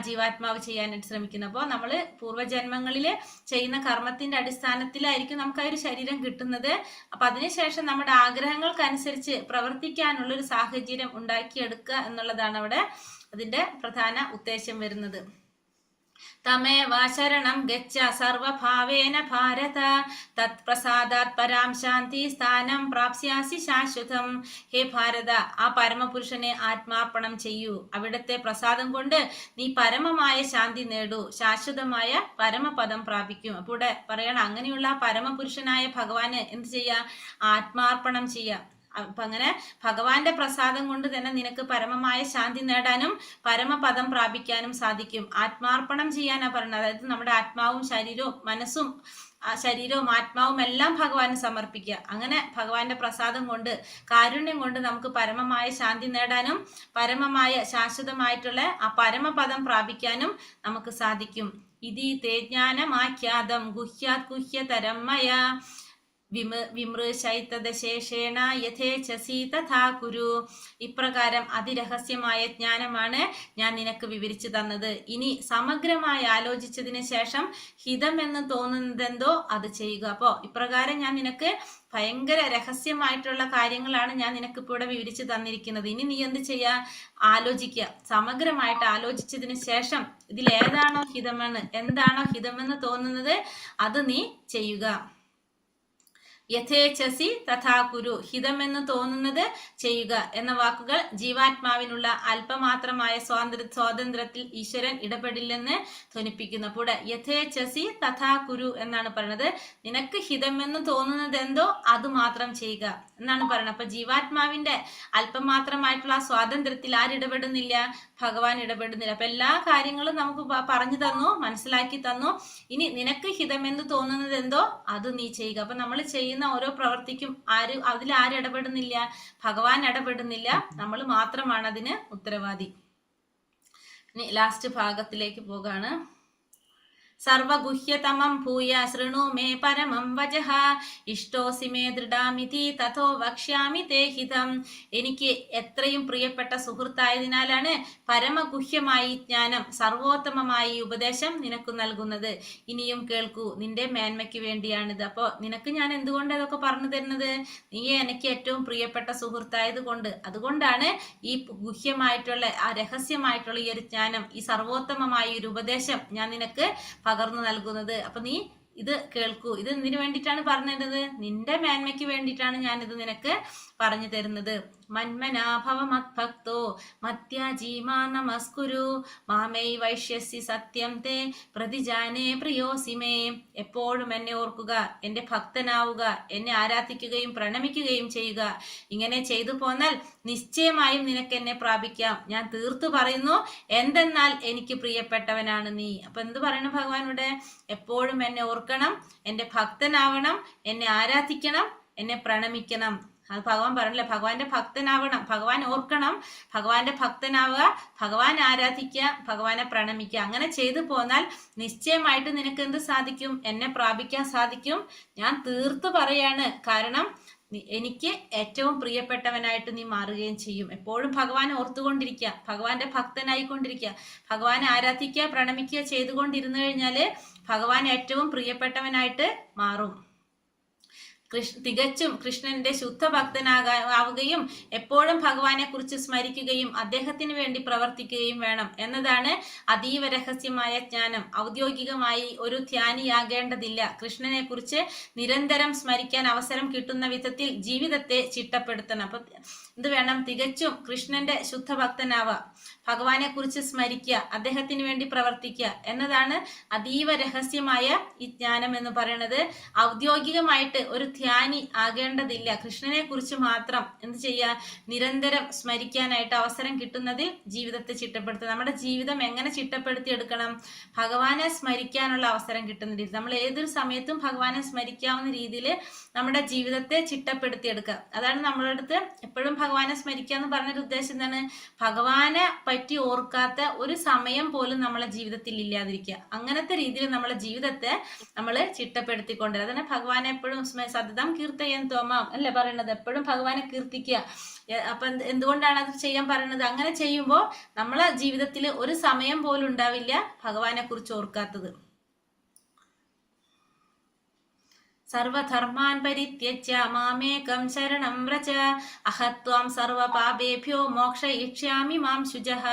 ജീവാത്മാവ് ചെയ്യാനായിട്ട് ശ്രമിക്കുന്നത്. അപ്പോൾ നമ്മൾ പൂർവ്വജന്മങ്ങളിൽ ചെയ്യുന്ന കർമ്മത്തിന്റെ അടിസ്ഥാനത്തിലായിരിക്കും നമുക്ക് ആ ഒരു ശരീരം കിട്ടുന്നത്. അപ്പൊ അതിനുശേഷം നമ്മുടെ ആഗ്രഹങ്ങൾക്കനുസരിച്ച് പ്രവർത്തിക്കാനുള്ള ഒരു സാഹചര്യം ഉണ്ടാക്കിയെടുക്കുക എന്നുള്ളതാണ് അവിടെ അതിന്റെ പ്രധാന ഉദ്ദേശം വരുന്നത്. തമേവ ശരണം ഗച്ഛ സർവഭാവേന ഭാരത തത് പ്രസാദാത് പരാം ശാന്തി സ്ഥാനം പ്രാപ്സ്യാസി ശാശ്വതം. ഹേ ഭാരത, ആ പരമപുരുഷനെ ആത്മാർപ്പണം ചെയ്യൂ. അവിടുത്തെ പ്രസാദം കൊണ്ട് നീ പരമമായ ശാന്തി നേടൂ, ശാശ്വതമായ പരമപദം പ്രാപിക്കും. അപ്പോൾ ഇവിടെ പറയണം, അങ്ങനെയുള്ള പരമപുരുഷനായ ഭഗവാന് എന്ത് ചെയ്യാ, ആത്മാർപ്പണം ചെയ്യാം. അപ്പൊ അങ്ങനെ ഭഗവാന്റെ പ്രസാദം കൊണ്ട് തന്നെ നിനക്ക് പരമമായ ശാന്തി നേടാനും പരമപദം പ്രാപിക്കാനും സാധിക്കും. ആത്മാർപ്പണം ചെയ്യാനാ പറയുന്നത്. അതായത് നമ്മുടെ ആത്മാവും ശരീരവും മനസ്സും ശരീരവും ആത്മാവും എല്ലാം ഭഗവാന് സമർപ്പിക്കുക. അങ്ങനെ ഭഗവാന്റെ പ്രസാദം കൊണ്ട് കാരുണ്യം കൊണ്ട് നമുക്ക് പരമമായ ശാന്തി നേടാനും പരമമായ ശാശ്വതമായിട്ടുള്ള ആ പരമപദം പ്രാപിക്കാനും നമുക്ക് സാധിക്കും. ഇതി തേ ജ്ഞാനമാഖ്യാതം ഗുഹ്യാത് ഗുഹ്യതരം മയാ വിമൃശൈതദശേഷേണ യഥേച്ഛസി തഥാ കുരു. ഇപ്രകാരം അതിരഹസ്യമായ ജ്ഞാനമാണ് ഞാൻ നിനക്ക് വിവരിച്ചു തന്നത്. ഇനി സമഗ്രമായി ആലോചിച്ചതിന് ശേഷം ഹിതമെന്ന് തോന്നുന്നതെന്തോ അത് ചെയ്യുക. അപ്പോ ഇപ്രകാരം ഞാൻ നിനക്ക് ഭയങ്കര രഹസ്യമായിട്ടുള്ള കാര്യങ്ങളാണ് ഞാൻ നിനക്ക് ഇപ്പോൾ ഇവിടെ വിവരിച്ചു തന്നിരിക്കുന്നത്. ഇനി നീ എന്ത് ചെയ്യാ, ആലോചിക്കുക. സമഗ്രമായിട്ട് ആലോചിച്ചതിന് ശേഷം ഇതിലേതാണോ ഹിതമെന്ന്, എന്താണോ ഹിതമെന്ന് തോന്നുന്നത് അത് നീ ചെയ്യുക. യഥേച്ഛസി തഥാ കുരു, ഹിതമെന്ന് തോന്നുന്നത് ചെയ്യുക എന്ന വാക്കുകൾ ജീവാത്മാവിനുള്ള അല്പമാത്രമായ സ്വാതന്ത്ര്യത്തിൽ ഈശ്വരൻ ഇടപെടില്ലെന്ന് ധ്വനിപ്പിക്കുന്നു. അപ്പോൾ യഥേച്ഛസി തഥാ കുരു എന്നാണ് പറയുന്നത്. നിനക്ക് ഹിതമെന്ന് തോന്നുന്നത് എന്തോ അത് മാത്രം ചെയ്യുക എന്നാണ് പറയുന്നത്. അപ്പൊ ജീവാത്മാവിന്റെ അല്പമാത്രമായിട്ടുള്ള ആ സ്വാതന്ത്ര്യത്തിൽ ആരിടപെടുന്നില്ല, ഭഗവാൻ ഇടപെടുന്നില്ല. അപ്പൊ എല്ലാ കാര്യങ്ങളും നമുക്ക് പറഞ്ഞു തന്നു, മനസ്സിലാക്കി തന്നു. ഇനി നിനക്ക് ഹിതമെന്ന് തോന്നുന്നത് എന്തോ അത് നീ ചെയ്യുക. അപ്പൊ നമ്മൾ ചെയ്യുന്ന ഓരോ പ്രവർത്തിക്കും അതിൽ ആരും ഇടപെടുന്നില്ല, ഭഗവാൻ ഇടപെടുന്നില്ല, നമ്മൾ മാത്രമാണ് അതിന് ഉത്തരവാദി. ഇനി ലാസ്റ്റ് ഭാഗത്തിലേക്ക് പോകാണ്. സർവഗുഹ്യതമം ഭൂയ ശൃണു മേ പരമം വചഃ ഇഷ്ടോസി മേ ദൃഢാമിതി തഥോ വക്ഷ്യാമി തേ ഹിതം. എനിക്ക് എത്രയും പ്രിയപ്പെട്ട സുഹൃത്തായതിനാലാണ് പരമഗുഹ്യമായി ജ്ഞാനം, സർവോത്തമമായി ഉപദേശം നിനക്ക് നൽകുന്നത്. ഇനിയും കേൾക്കൂ, നിന്റെ മേന്മയ്ക്ക് വേണ്ടിയാണിത്. അപ്പോൾ നിനക്ക് ഞാൻ എന്തുകൊണ്ട് അതൊക്കെ പറഞ്ഞു തരുന്നത്, നീ എനിക്ക് ഏറ്റവും പ്രിയപ്പെട്ട സുഹൃത്തായത് കൊണ്ട്. അതുകൊണ്ടാണ് ഈ ഗുഹ്യമായിട്ടുള്ള ആ രഹസ്യമായിട്ടുള്ള ഈ ഒരു ജ്ഞാനം, ഈ സർവോത്തമമായ ഒരു ഉപദേശം ഞാൻ നിനക്ക് പകർന്നു നൽകുന്നത്. അപ്പൊ നീ ഇത് കേൾക്കൂ. ഇത് എന്തിനു വേണ്ടിയിട്ടാണ് പറഞ്ഞത്, നിന്റെ മേന്മയ്ക്ക് വേണ്ടിയിട്ടാണ് ഞാൻ ഇത് നിനക്ക് പറഞ്ഞു തരുന്നത്. മന്മനാഭവ മദ്ഭക്തോ മത്യാജീമാ നമസ്കുരു മാമൈ വൈഷ്യസി സത്യം തേ പ്രതിജാനേ പ്രിയോസിമേ. എപ്പോഴും എന്നെ ഓർക്കുക, എന്റെ ഭക്തനാവുക, എന്നെ ആരാധിക്കുകയും പ്രണമിക്കുകയും ചെയ്യുക. ഇങ്ങനെ ചെയ്തു പോന്നാൽ നിശ്ചയമായും നിനക്ക് എന്നെ പ്രാപിക്കാം. ഞാൻ തീർത്തു പറയുന്നു, എന്തെന്നാൽ എനിക്ക് പ്രിയപ്പെട്ടവനാണ് നീ. അപ്പൊ എന്ത് പറയണം ഭഗവാനോട്, എപ്പോഴും എന്നെ ഓർക്കണം, എന്റെ ഭക്തനാവണം, എന്നെ ആരാധിക്കണം, എന്നെ പ്രണമിക്കണം. അത് ഭഗവാൻ പറഞ്ഞില്ലേ, ഭഗവാന്റെ ഭക്തനാവണം, ഭഗവാൻ ഓർക്കണം, ഭഗവാന്റെ ഭക്തനാവുക, ഭഗവാൻ ആരാധിക്കുക, ഭഗവാനെ പ്രണമിക്കുക. അങ്ങനെ ചെയ്തു പോന്നാൽ നിശ്ചയമായിട്ട് നിനക്ക് എന്ത് സാധിക്കും, എന്നെ പ്രാപിക്കാൻ സാധിക്കും. ഞാൻ തീർത്തു പറയാണ്, കാരണം എനിക്ക് ഏറ്റവും പ്രിയപ്പെട്ടവനായിട്ട് നീ മാറുകയും ചെയ്യും. എപ്പോഴും ഭഗവാനെ ഓർത്തുകൊണ്ടിരിക്കുക, ഭഗവാന്റെ ഭക്തനായിക്കൊണ്ടിരിക്കുക, ഭഗവാനെ ആരാധിക്കുക, പ്രണമിക്കുക ചെയ്തുകൊണ്ടിരുന്നു കഴിഞ്ഞാല് ഭഗവാൻ ഏറ്റവും പ്രിയപ്പെട്ടവനായിട്ട് മാറും. തികച്ചും കൃഷ്ണന്റെ ശുദ്ധ ഭക്തനാവുകയും എപ്പോഴും ഭഗവാനെ കുറിച്ച് സ്മരിക്കുകയും അദ്ദേഹത്തിന് വേണ്ടി പ്രവർത്തിക്കുകയും വേണം എന്നതാണ് അതീവ രഹസ്യമായ ജ്ഞാനം. ഔദ്യോഗികമായി ഒരു ധ്യാനിയാകേണ്ടതില്ല. കൃഷ്ണനെ കുറിച്ച് നിരന്തരം സ്മരിക്കാൻ അവസരം കിട്ടുന്ന വിധത്തിൽ ജീവിതത്തെ ചിട്ടപ്പെടുത്തണം. അപ്പൊ എന്ത് വേണം? തികച്ചും കൃഷ്ണന്റെ ശുദ്ധ ഭക്തനാവുക, ഭഗവാനെ കുറിച്ച് സ്മരിക്കുക, അദ്ദേഹത്തിന് വേണ്ടി പ്രവർത്തിക്കുക എന്നതാണ് അതീവ രഹസ്യമായ ഈ ജ്ഞാനം എന്ന് പറയുന്നത്. ഔദ്യോഗികമായിട്ട് ഒരു ധ്യാനി ആകേണ്ടതില്ല. കൃഷ്ണനെ കുറിച്ച് മാത്രം എന്ത് ചെയ്യുക? നിരന്തരം സ്മരിക്കാനായിട്ട് അവസരം കിട്ടുന്നതിൽ ജീവിതത്തെ ചിട്ടപ്പെടുത്തുക. നമ്മുടെ ജീവിതം എങ്ങനെ ചിട്ടപ്പെടുത്തി എടുക്കണം? ഭഗവാനെ സ്മരിക്കാനുള്ള അവസരം കിട്ടുന്ന രീതി, നമ്മൾ ഏതൊരു സമയത്തും ഭഗവാനെ സ്മരിക്കാവുന്ന രീതിയിൽ നമ്മുടെ ജീവിതത്തെ ചിട്ടപ്പെടുത്തി എടുക്കുക. അതാണ് നമ്മുടെ അടുത്ത് എപ്പോഴും ഭഗവാനെ സ്മരിക്കുക എന്ന് പറഞ്ഞൊരു ഉദ്ദേശം എന്താണ്? ഭഗവാനെ പറ്റി ഓർക്കാത്ത ഒരു സമയം പോലും നമ്മളെ ജീവിതത്തിൽ ഇല്ലാതിരിക്കുക. അങ്ങനത്തെ രീതിയിൽ നമ്മളെ ജീവിതത്തെ നമ്മൾ ചിട്ടപ്പെടുത്തിക്കൊണ്ട്, അതിനെ ഭഗവാനെ എപ്പോഴും സതതം കീർത്തയൻ തോമാം അല്ലേ പറയുന്നത്, എപ്പോഴും ഭഗവാനെ കീർത്തിക്കുക. അപ്പൊ എന്തുകൊണ്ടാണ് അത് ചെയ്യാൻ പറയുന്നത്? അങ്ങനെ ചെയ്യുമ്പോൾ നമ്മളെ ജീവിതത്തിൽ ഒരു സമയം പോലും ഉണ്ടാവില്ല ഭഗവാനെ കുറിച്ച് ഓർക്കാത്തത്. സർവധർമാൻ പരിത്യജ്യ മാമേകം ശരണം വ്രജ അഹത്വാം സർവപാപേഭ്യോ മോക്ഷയിഷ്യാമി മാം ശുചഃ.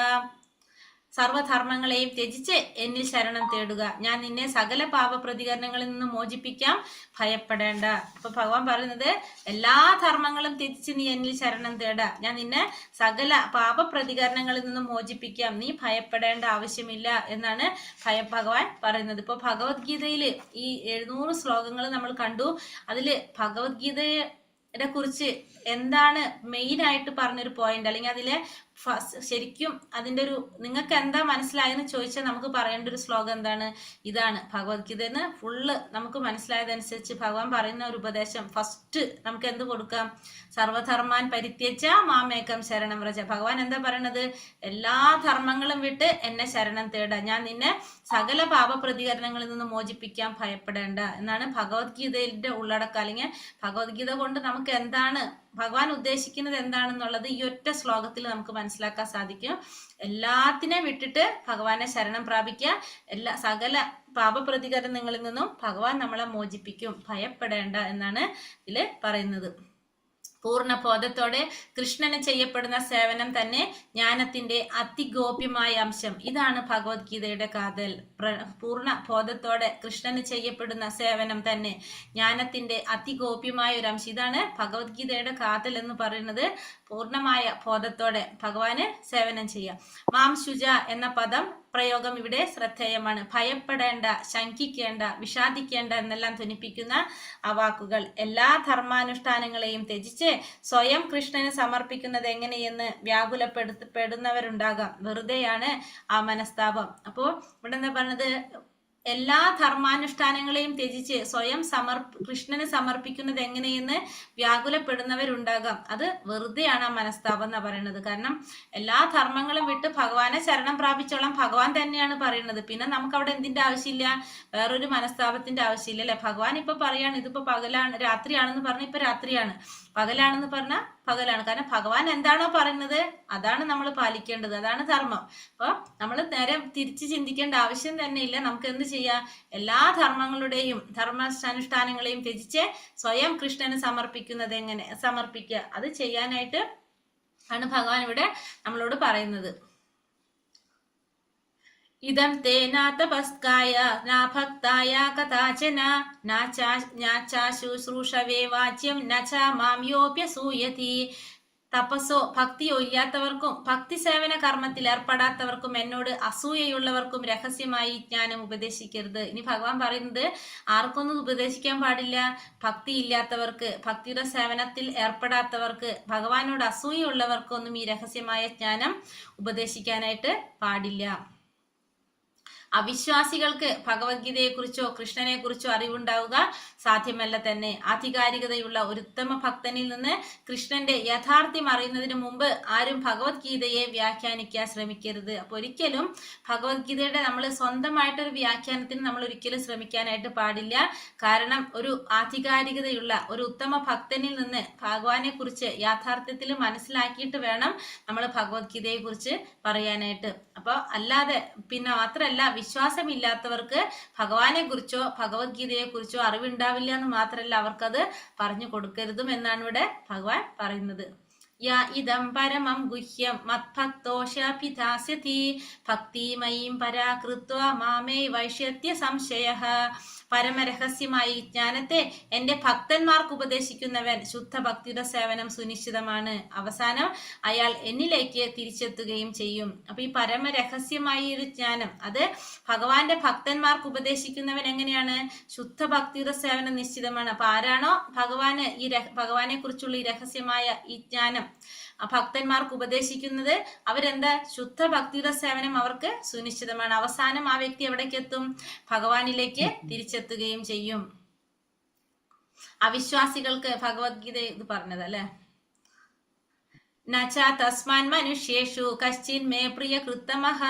സർവധർമ്മങ്ങളെയും ത്യജിച്ച് എന്നിൽ ശരണം തേടുക, ഞാൻ നിന്നെ സകല പാപ പ്രതികരണങ്ങളിൽ നിന്ന് മോചിപ്പിക്കാം, ഭയപ്പെടേണ്ട. അപ്പൊ ഭഗവാൻ പറയുന്നത് എല്ലാ ധർമ്മങ്ങളും ത്യജിച്ച് നീ എന്നിൽ ശരണം തേട, ഞാൻ നിന്നെ സകല പാപ പ്രതികരണങ്ങളിൽ നിന്നും മോചിപ്പിക്കാം, നീ ഭയപ്പെടേണ്ട ആവശ്യമില്ല എന്നാണ് ഭഗവാൻ പറയുന്നത്. ഇപ്പൊ ഭഗവത്ഗീതയില് ഈ 700 ശ്ലോകങ്ങൾ നമ്മൾ കണ്ടു. അതില് ഭഗവത്ഗീതയെ കുറിച്ച് എന്താണ് മെയിൻ ആയിട്ട് പറഞ്ഞൊരു പോയിന്റ്, അല്ലെങ്കിൽ അതിലെ ശരിക്കും അതിന്റെ ഒരു നിങ്ങൾക്ക് എന്താ മനസ്സിലായെന്ന് ചോദിച്ചാൽ നമുക്ക് പറയേണ്ട ഒരു ശ്ലോകം എന്താണ്? ഇതാണ്. ഭഗവത്ഗീതന്ന് ഫുള്ള് നമുക്ക് മനസ്സിലായതനുസരിച്ച് ഭഗവാൻ പറയുന്ന ഒരു ഉപദേശം ഫസ്റ്റ് നമുക്ക് എന്ത് കൊടുക്കാം? സർവധർമാൻ പരിത്യജ മാമേകം ശരണം വ്രജ. ഭഗവാൻ എന്താ പറയണത്? എല്ലാ ധർമ്മങ്ങളും വിട്ട് എന്നെ ശരണം തേട, ഞാൻ നിന്നെ സകല പാപ പ്രതികരണങ്ങളിൽ നിന്ന് മോചിപ്പിക്കാൻ, ഭയപ്പെടേണ്ട എന്നാണ് ഭഗവത്ഗീതയുടെ ഉള്ളടക്കം. അല്ലെങ്കിൽ ഭഗവത്ഗീത കൊണ്ട് നമുക്ക് എന്താണ് ഭഗവാൻ ഉദ്ദേശിക്കുന്നത് എന്താണെന്നുള്ളത് ഈ ഒറ്റ ശ്ലോകത്തിൽ നമുക്ക് മനസ്സിലാക്കാൻ സാധിക്കും. എല്ലാത്തിനെ വിട്ടിട്ട് ഭഗവാനെ ശരണം പ്രാപിക്കുക, സകല പാപപ്രതികരണങ്ങളിൽ നിന്നും ഭഗവാൻ നമ്മളെ മോചിപ്പിക്കും, ഭയപ്പെടേണ്ട എന്നാണ് ഇതില് പറയുന്നത്. പൂർണ്ണ ബോധത്തോടെ കൃഷ്ണന് ചെയ്യപ്പെടുന്ന സേവനം തന്നെ ജ്ഞാനത്തിന്റെ അതിഗോപ്യമായ അംശം. ഇതാണ് ഭഗവത്ഗീതയുടെ കാതൽ. പൂർണ്ണ ബോധത്തോടെ കൃഷ്ണന് ചെയ്യപ്പെടുന്ന സേവനം തന്നെ ജ്ഞാനത്തിന്റെ അതിഗോപ്യമായ ഒരു അംശം. ഇതാണ് ഭഗവത്ഗീതയുടെ കാതൽ എന്ന് പറയുന്നത്. പൂർണ്ണമായ ബോധത്തോടെ ഭഗവാന് സേവനം ചെയ്യാം. മാം ശുച എന്ന പദം പ്രയോഗം ഇവിടെ ശ്രദ്ധേയമാണ്. ഭയപ്പെടേണ്ട, ശങ്കിക്കേണ്ട, വിഷാദിക്കേണ്ട എന്നെല്ലാം ധ്വനിപ്പിക്കുന്ന ആ വാക്കുകൾ. എല്ലാ ധർമാനുഷ്ഠാനങ്ങളെയും ത്യജിച്ച് സ്വയം കൃഷ്ണന് സമർപ്പിക്കുന്നത് എങ്ങനെയെന്ന് വ്യാകുലപ്പെടുന്നവരുണ്ടാകാം. വെറുതെയാണ് ആ മനസ്താപം. അപ്പോ ഇവിടെ എന്താ പറഞ്ഞത്? എല്ലാ ധർമാനുഷ്ഠാനങ്ങളെയും ത്യജിച്ച് സ്വയം കൃഷ്ണന് സമർപ്പിക്കുന്നത് എങ്ങനെയെന്ന് വ്യാകുലപ്പെടുന്നവരുണ്ടാകാം. അത് വെറുതെയാണ് ആ മനസ്താപം എന്നാ പറയുന്നത്. കാരണം എല്ലാ ധർമ്മങ്ങളും വിട്ട് ഭഗവാനെ ശരണം പ്രാപിച്ചോളാം ഭഗവാൻ തന്നെയാണ് പറയുന്നത്. പിന്നെ നമുക്ക് അവിടെ എന്തിന്റെ ആവശ്യമില്ല? വേറൊരു മനസ്താപത്തിന്റെ ആവശ്യമില്ല അല്ലെ? ഭഗവാൻ ഇപ്പൊ പറയാണ് ഇതിപ്പോ പകലാണ്, രാത്രിയാണെന്ന് പറഞ്ഞ ഇപ്പൊ രാത്രിയാണ്, പകലാണെന്ന് പറഞ്ഞാൽ പകലാണ്. കാരണം ഭഗവാൻ എന്താണോ പറയുന്നത് അതാണ് നമ്മൾ പാലിക്കേണ്ടത്, അതാണ് ധർമ്മം. അപ്പൊ നമ്മൾ നേരെ തിരിച്ച് ചിന്തിക്കേണ്ട ആവശ്യം തന്നെ ഇല്ല. നമുക്ക് എന്ത് ചെയ്യാം? എല്ലാ ധർമ്മങ്ങളുടെയും ധർമാനുഷ്ഠാനങ്ങളെയും ത്യജിച്ച് സ്വയം കൃഷ്ണന് സമർപ്പിക്കുന്നത് എങ്ങനെ സമർപ്പിക്കുക, അത് ചെയ്യാനായിട്ട് ആണ് ഭഗവാൻ ഇവിടെ നമ്മളോട് പറയുന്നത്. ഇദം തേ നാതപസ്കായ നാഭക്തായ കഥാചന നാശുശ്രൂഷവേ വാച്യം നച മാം യോപ്യസൂയതി. തപസ്സോ ഭക്തിയോ ഇല്ലാത്തവർക്കും ഭക്തി സേവന കർമ്മത്തിൽ ഏർപ്പെടാത്തവർക്കും എന്നോട് അസൂയയുള്ളവർക്കും രഹസ്യമായി ജ്ഞാനം ഉപദേശിക്കരുത്. ഇനി ഭഗവാൻ പറയുന്നത് ആർക്കൊന്നും ഉപദേശിക്കാൻ പാടില്ല? ഭക്തി ഇല്ലാത്തവർക്ക്, ഭക്തിയുടെ സേവനത്തിൽ ഏർപ്പെടാത്തവർക്ക്, ഭഗവാനോട് അസൂയുള്ളവർക്കൊന്നും ഈ രഹസ്യമായ ജ്ഞാനം ഉപദേശിക്കാനായിട്ട് പാടില്ല. അവിശ്വാസികൾക്ക് ഭഗവത്ഗീതയെക്കുറിച്ചോ കൃഷ്ണനെ കുറിച്ചോ അറിവുണ്ടാവുക സാധ്യമല്ല തന്നെ. ആധികാരികതയുള്ള ഒരു ഉത്തമ ഭക്തനിൽ നിന്ന് കൃഷ്ണന്റെ യാഥാർത്ഥ്യം അറിയുന്നതിന് മുമ്പ് ആരും ഭഗവത്ഗീതയെ വ്യാഖ്യാനിക്കാൻ ശ്രമിക്കരുത്. അപ്പൊ ഒരിക്കലും ഭഗവത്ഗീതയുടെ നമ്മൾ സ്വന്തമായിട്ടൊരു വ്യാഖ്യാനത്തിന് നമ്മൾ ഒരിക്കലും ശ്രമിക്കാനായിട്ട് പാടില്ല. കാരണം ഒരു ആധികാരികതയുള്ള ഒരു ഉത്തമ ഭക്തനിൽ നിന്ന് ഭഗവാനെ കുറിച്ച് യാഥാർത്ഥ്യത്തിൽ മനസ്സിലാക്കിയിട്ട് വേണം നമ്മൾ ഭഗവത്ഗീതയെ കുറിച്ച് പറയാനായിട്ട്. അപ്പൊ അല്ലാതെ പിന്നെ മാത്രല്ല വിശ്വാസമില്ലാത്തവർക്ക് ഭഗവാനെ കുറിച്ചോ ഭഗവത്ഗീതയെ കുറിച്ചോ അറിവുണ്ടാവില്ല എന്ന് മാത്രമല്ല, അവർക്കത് പറഞ്ഞു കൊടുക്കരുതും എന്നാണ് ഇവിടെ ഭഗവാൻ പറയുന്നത്. യാ ഇദം പരമം ഗുഹ്യം മത്ഭക്തോഷാഭിധാസ്യതി ഭക്തിമയീം പരാകൃത്വ മാമേ വൈഷ്യത്യ സംശയഃ. പരമരഹസ്യമായി ജ്ഞാനത്തെ എന്റെ ഭക്തന്മാർക്ക് ഉപദേശിക്കുന്നവൻ ശുദ്ധ ഭക്തിയുടെ സേവനം സുനിശ്ചിതമാണ്. അവസാനം അയാൾ എന്നിലേക്ക് തിരിച്ചെത്തുകയും ചെയ്യും. അപ്പൊ ഈ പരമരഹസ്യമായ ഒരു ജ്ഞാനം അത് ഭഗവാന്റെ ഭക്തന്മാർക്ക് ഉപദേശിക്കുന്നവൻ എങ്ങനെയാണ്? ശുദ്ധ ഭക്തിയുടെ സേവനം നിശ്ചിതമാണ്. അപ്പൊ ആരാണോ ഭഗവാനെ കുറിച്ചുള്ള ഈ രഹസ്യമായ ഈ ജ്ഞാനം ഭക്തന്മാർക്ക് ഉപദേശിക്കുന്നത്, അവരെന്താ? ശുദ്ധ ഭക്തിയുടെ സേവനം അവർക്ക് സുനിശ്ചിതമാണ്. അവസാനം ആ വ്യക്തി എവിടേക്ക് എത്തും? ഭഗവാനിലേക്ക് തിരിച്ചെത്തുകയും ചെയ്യും. അവിശ്വാസികൾക്ക് ഭഗവത്ഗീത ഇത് പറഞ്ഞത് അല്ലെ. നച തസ്മാൻ മനുഷ്യേഷു കശ്ചിൻ മേ പ്രിയ കൃത്തമഃ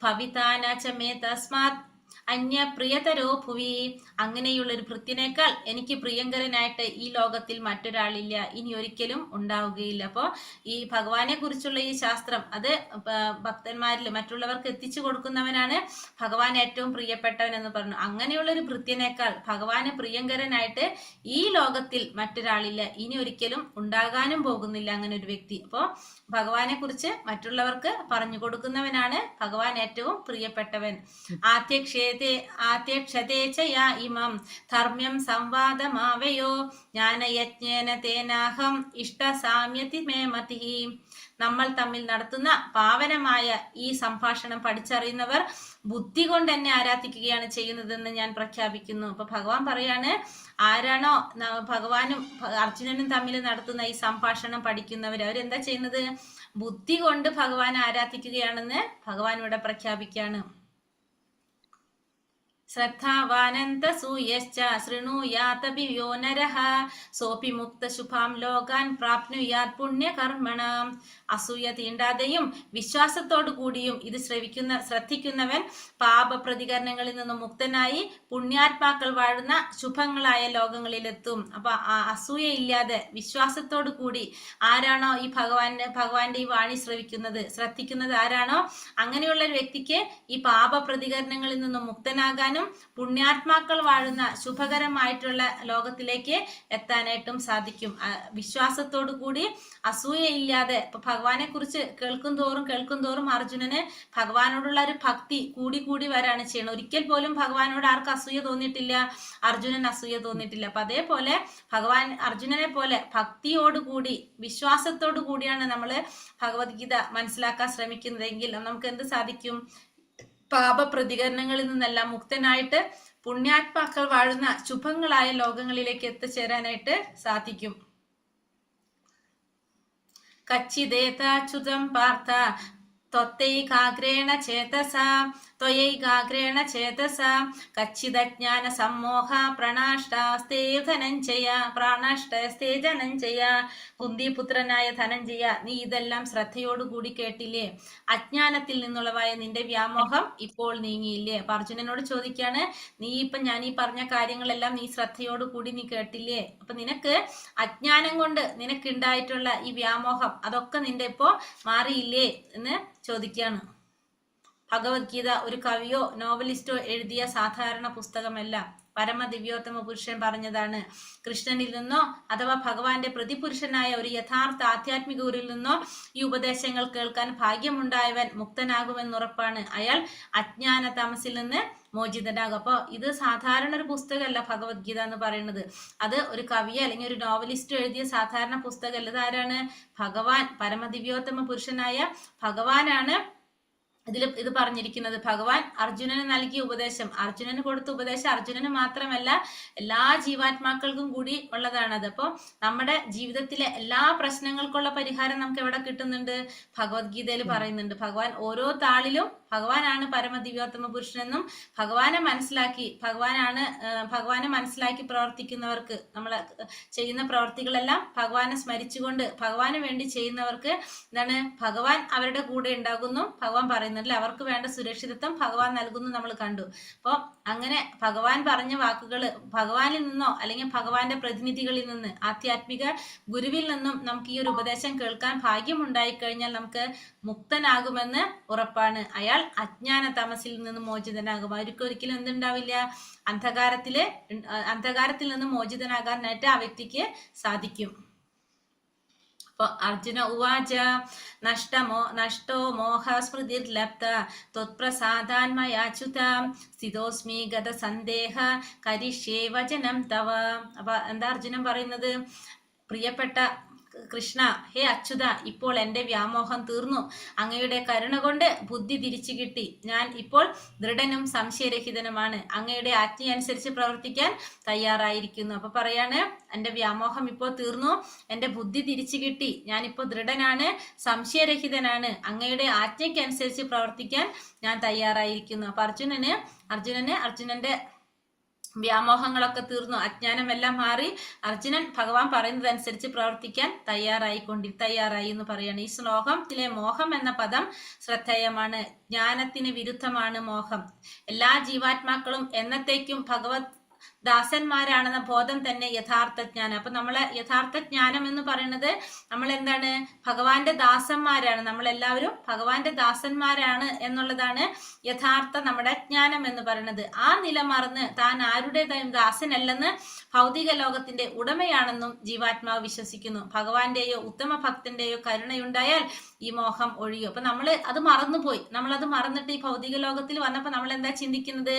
ഭവിതാ നച മേ തസ്മാത് അന്യ പ്രിയതരോ ഭുവി. അങ്ങനെയുള്ള ഒരു ഭൃത്യനേക്കാൾ എനിക്ക് പ്രിയങ്കരനായിട്ട് ഈ ലോകത്തിൽ മറ്റൊരാളില്ല, ഇനി ഒരിക്കലും ഉണ്ടാവുകയില്ല. അപ്പോൾ ഈ ഭഗവാനെ കുറിച്ചുള്ള ഈ ശാസ്ത്രം അത് ഭക്തന്മാരിൽ മറ്റുള്ളവർക്ക് എത്തിച്ചു കൊടുക്കുന്നവനാണ് ഭഗവാൻ ഏറ്റവും പ്രിയപ്പെട്ടവൻ എന്ന് പറഞ്ഞു. അങ്ങനെയുള്ള ഒരു ഭൃത്യനേക്കാൾ ഭഗവാന് പ്രിയങ്കരനായിട്ട് ഈ ലോകത്തിൽ മറ്റൊരാളില്ല, ഇനി ഒരിക്കലും ഉണ്ടാകാനും പോകുന്നില്ല അങ്ങനെ ഒരു വ്യക്തി. അപ്പോൾ ഭഗവാനെ കുറിച്ച് മറ്റുള്ളവർക്ക് പറഞ്ഞു കൊടുക്കുന്നവനാണ് ഭഗവാൻ ഏറ്റവും പ്രിയപ്പെട്ടവൻ. ആത്യക്ഷതേ ച യാ ഇമം ധർമ്മ്യം സംവാദമാവയോ ജ്ഞാനയജ്ഞേന തേനാഹം ഇഷ്ടസാമ്യതി മേ മതിഃ. നമ്മൾ തമ്മിൽ നടത്തുന്ന പാവനമായ ഈ സംഭാഷണം പഠിച്ചറിയുന്നവർ ബുദ്ധി കൊണ്ട് എന്നെ ആരാധിക്കുകയാണ് ചെയ്യുന്നതെന്ന് ഞാൻ പ്രഖ്യാപിക്കുന്നു. അപ്പൊ ഭഗവാൻ പറയാണ്, ആരാണോ ഭഗവാനും അർജുനനും തമ്മിൽ നടത്തുന്ന ഈ സംഭാഷണം പഠിക്കുന്നവർ, അവരെന്താ ചെയ്യുന്നത്? ബുദ്ധി കൊണ്ട് ഭഗവാൻ ആരാധിക്കുകയാണെന്ന് ഭഗവാൻ ഇവിടെ പ്രഖ്യാപിക്കുകയാണ്. ശ്രദ്ധാവാനന്തസൂയശ്ച ശൃണുയാതപി യോ നരഃ സോപി മുക്തശുഭാം ലോകാൻ പ്രാപ്നുയാത് പുണ്യകർമ്മണം. അസൂയ തീണ്ടാതെയും വിശ്വാസത്തോടു കൂടിയും ഇത് ശ്രദ്ധിക്കുന്നവൻ പാപപ്രതികരണങ്ങളിൽ നിന്നും മുക്തനായി പുണ്യാത്മാക്കൾ വാഴുന്ന ശുഭങ്ങളായ ലോകങ്ങളിലെത്തും. അപ്പൊ അസൂയ ഇല്ലാതെ വിശ്വാസത്തോടു കൂടി ആരാണോ ഈ ഭഗവാന്റെ ഈ വാണി ശ്രദ്ധിക്കുന്നത് ആരാണോ, അങ്ങനെയുള്ള ഒരു വ്യക്തിക്ക് ഈ പാപപ്രതികരണങ്ങളിൽ നിന്നും മുക്തനാകാനും പുണ്യാത്മാക്കൾ വാഴുന്ന ശുഭകരമായിട്ടുള്ള ലോകത്തിലേക്ക് എത്താനായിട്ടും സാധിക്കും. വിശ്വാസത്തോടു കൂടി അസൂയ ഇല്ലാതെ. ഇപ്പൊ ഭഗവാനെ കുറിച്ച് കേൾക്കും തോറും അർജുനന് ഭഗവാനോടുള്ള ഒരു ഭക്തി കൂടി വരാണ് ചെയ്യണം. ഒരിക്കൽ പോലും ഭഗവാനോട് ആർക്ക് അസൂയ തോന്നിയിട്ടില്ല? അർജുനൻ അസൂയ തോന്നിയിട്ടില്ല. അപ്പൊ അതേപോലെ ഭഗവാൻ അർജുനനെ പോലെ ഭക്തിയോടുകൂടി വിശ്വാസത്തോടു കൂടിയാണ് നമ്മൾ ഭഗവത്ഗീത മനസ്സിലാക്കാൻ ശ്രമിക്കുന്നതെങ്കിൽ നമുക്ക് എന്ത് സാധിക്കും? പാപപ്രതികരണങ്ങളിൽ നിന്നെല്ലാം മുക്തനായിട്ട് പുണ്യാത്മാക്കൾ വാഴുന്ന ശുഭങ്ങളായ ലോകങ്ങളിലേക്ക് എത്തിച്ചേരാനായിട്ട് സാധിക്കും. കച്ചിദേതാച്യുതം പാർത്ഥ ത്വത്തൈകാഗ്രേണ ചേതസ കച്ചിദജ്ഞാന സമ്മോഹ പ്രണാഷ്ടാസ്തേ ധനഞ്ജയ. കുന്തിപുത്രനായ ധനഞ്ജയ, നീ ഇതെല്ലാം ശ്രദ്ധയോടുകൂടി കേട്ടില്ലേ? അജ്ഞാനത്തിൽ നിന്നുള്ളവായ നിന്റെ വ്യാമോഹം ഇപ്പോൾ നീങ്ങിയില്ലേ? അപ്പൊ അർജുനനോട് ചോദിക്കാണ്, ഞാൻ ഈ പറഞ്ഞ കാര്യങ്ങളെല്ലാം നീ ശ്രദ്ധയോടുകൂടി നീ കേട്ടില്ലേ? അപ്പൊ നിനക്ക് അജ്ഞാനം കൊണ്ട് നിനക്കുണ്ടായിട്ടുള്ള ഈ വ്യാമോഹം അതൊക്കെ നിന്റെ ഇപ്പോ മാറിയില്ലേ എന്ന് ചോദിക്കാണ്. ഭഗവത്ഗീത ഒരു കവിയോ നോവലിസ്റ്റോ എഴുതിയ സാധാരണ പുസ്തകമല്ല. പരമദിവ്യോത്തമ പുരുഷൻ പറഞ്ഞതാണ്. കൃഷ്ണനിൽ നിന്നോ അഥവാ ഭഗവാന്റെ പ്രതിപുരുഷനായ ഒരു യഥാർത്ഥ ആധ്യാത്മിക ഗുരുവിൽ നിന്നോ ഈ ഉപദേശങ്ങൾ കേൾക്കാൻ ഭാഗ്യമുണ്ടായവൻ മുക്തനാകുമെന്നുറപ്പാണ്. അയാൾ അജ്ഞാന തമസിൽ നിന്ന് മോചിതനാകും. അപ്പൊ ഇത് സാധാരണ ഒരു പുസ്തകമല്ല ഭഗവത്ഗീത എന്ന് പറയുന്നത്. അത് ഒരു കവിയോ അല്ലെങ്കിൽ ഒരു നോവലിസ്റ്റോ എഴുതിയ സാധാരണ പുസ്തകമല്ല. ഇതാരാണ്? ഭഗവാൻ, പരമദിവ്യോത്തമ പുരുഷനായ ഭഗവാനാണ് ഇത് പറഞ്ഞിരിക്കുന്നത്. ഭഗവാൻ അർജുനന് നൽകിയ ഉപദേശം, അർജുനന് കൊടുത്ത ഉപദേശം അർജുനന് മാത്രമല്ല എല്ലാ ജീവാത്മാക്കൾക്കും കൂടി ഉള്ളതാണത്. അപ്പൊ നമ്മുടെ ജീവിതത്തിലെ എല്ലാ പ്രശ്നങ്ങൾക്കുള്ള പരിഹാരം നമുക്ക് എവിടെ കിട്ടുന്നുണ്ട്? ഭഗവത്ഗീതയിൽ പറയുന്നുണ്ട്. ഭഗവാൻ ഓരോ താളിലും ഭഗവാനാണ് പരമദിവ്യോത്തമ പുരുഷനെന്നും ഭഗവാനെ മനസ്സിലാക്കി പ്രവർത്തിക്കുന്നവർക്ക്, നമ്മൾ ചെയ്യുന്ന പ്രവർത്തികളെല്ലാം ഭഗവാനെ സ്മരിച്ചുകൊണ്ട് ഭഗവാന് വേണ്ടി ചെയ്യുന്നവർക്ക് എന്താണ്? ഭഗവാൻ അവരുടെ കൂടെ ഉണ്ടാകുന്നു ഭഗവാൻ പറയുന്നുണ്ട്. പറയുന്നുണ്ടല്ലോ, അവർക്ക് വേണ്ട സുരക്ഷിതത്വം ഭഗവാൻ നൽകുന്നു നമ്മൾ കണ്ടു. അപ്പോൾ അങ്ങനെ ഭഗവാൻ പറഞ്ഞ വാക്കുകൾ ഭഗവാനിൽ നിന്നോ അല്ലെങ്കിൽ ഭഗവാന്റെ പ്രതിനിധികളിൽ നിന്ന്, ആധ്യാത്മിക ഗുരുവിൽ നിന്നും നമുക്ക് ഈ ഒരു ഉപദേശം കേൾക്കാൻ ഭാഗ്യമുണ്ടായി കഴിഞ്ഞാൽ നമുക്ക് മുക്തനാകുമെന്ന് ഉറപ്പാണ്. അയാൾ അജ്ഞാന തമസിൽ നിന്ന് മോചിതനാകും. അവർക്കൊരിക്കലും എന്തുണ്ടാവില്ല, അന്ധകാരത്തിൽ നിന്ന് മോചിതനാകാനായിട്ട് ആ വ്യക്തിക്ക് സാധിക്കും. അപ്പൊ അർജുന ഉവാച നഷ്ടോ മോഹ സ്മൃതിർലബ്ധ ത്വത്പ്രസാദാന്മയാച്യുത സ്ഥിതോസ്മി ഗത സന്ദേഹ കരിഷ്യേ വചനം തവ. അപ്പൊ എന്താ അർജുനൻ പറയുന്നത്? പ്രിയപ്പെട്ട കൃഷ്ണ, ഹേ അച്യുത, ഇപ്പോൾ എൻ്റെ വ്യാമോഹം തീർന്നു. അങ്ങയുടെ കരുണ കൊണ്ട് ബുദ്ധി തിരിച്ചു കിട്ടി. ഞാൻ ഇപ്പോൾ ദൃഢനും സംശയരഹിതനുമാണ്. അങ്ങയുടെ ആജ്ഞയനുസരിച്ച് പ്രവർത്തിക്കാൻ തയ്യാറായിരിക്കുന്നു. അപ്പൊ പറയാണ്, എൻ്റെ വ്യാമോഹം ഇപ്പോൾ തീർന്നു, എൻ്റെ ബുദ്ധി തിരിച്ചു കിട്ടി, ഞാനിപ്പോൾ ദൃഢനാണ്, സംശയരഹിതനാണ്, അങ്ങയുടെ ആജ്ഞയ്ക്കനുസരിച്ച് പ്രവർത്തിക്കാൻ ഞാൻ തയ്യാറായിരിക്കുന്നു. അപ്പൊ അർജുനന്റെ വ്യാമോഹങ്ങളൊക്കെ തീർന്നു, അജ്ഞാനമെല്ലാം മാറി അർജുനൻ ഭഗവാൻ പറയുന്നതനുസരിച്ച് പ്രവർത്തിക്കാൻ തയ്യാറായി എന്ന് പറയാണ്. ഈ ശ്ലോകത്തിലെ മോഹം എന്ന പദം ശ്രദ്ധേയമാണ്. ജ്ഞാനത്തിന് വിരുദ്ധമാണ് മോഹം. എല്ലാ ജീവാത്മാക്കളും എന്നത്തേക്കും ഭഗവത് ദാസന്മാരാണെന്ന ബോധം തന്നെ യഥാർത്ഥ ജ്ഞാനം. അപ്പൊ നമ്മളെ യഥാർത്ഥ ജ്ഞാനം എന്ന് പറയുന്നത് നമ്മൾ എന്താണ്? ഭഗവാന്റെ ദാസന്മാരാണ്. നമ്മളെല്ലാവരും ഭഗവാന്റെ ദാസന്മാരാണ് എന്നുള്ളതാണ് യഥാർത്ഥ നമ്മുടെ ജ്ഞാനം എന്ന് പറയുന്നത്. ആ നില മറന്ന് താൻ ആരുടേതായും ദാസനല്ലെന്ന് ഭൗതിക ലോകത്തിന്റെ ഉടമയാണെന്നും ജീവാത്മാവ് വിശ്വസിക്കുന്നു. ഭഗവാന്റെയോ ഉത്തമ ഭക്തന്റെയോ കരുണയുണ്ടായാൽ ഈ മോഹം ഒഴിയും. അപ്പൊ നമ്മൾ അത് മറന്നുപോയി. നമ്മളത് മറന്നിട്ട് ഈ ഭൗതിക ലോകത്തിൽ വന്നപ്പോ നമ്മൾ എന്താ ചിന്തിക്കുന്നത്?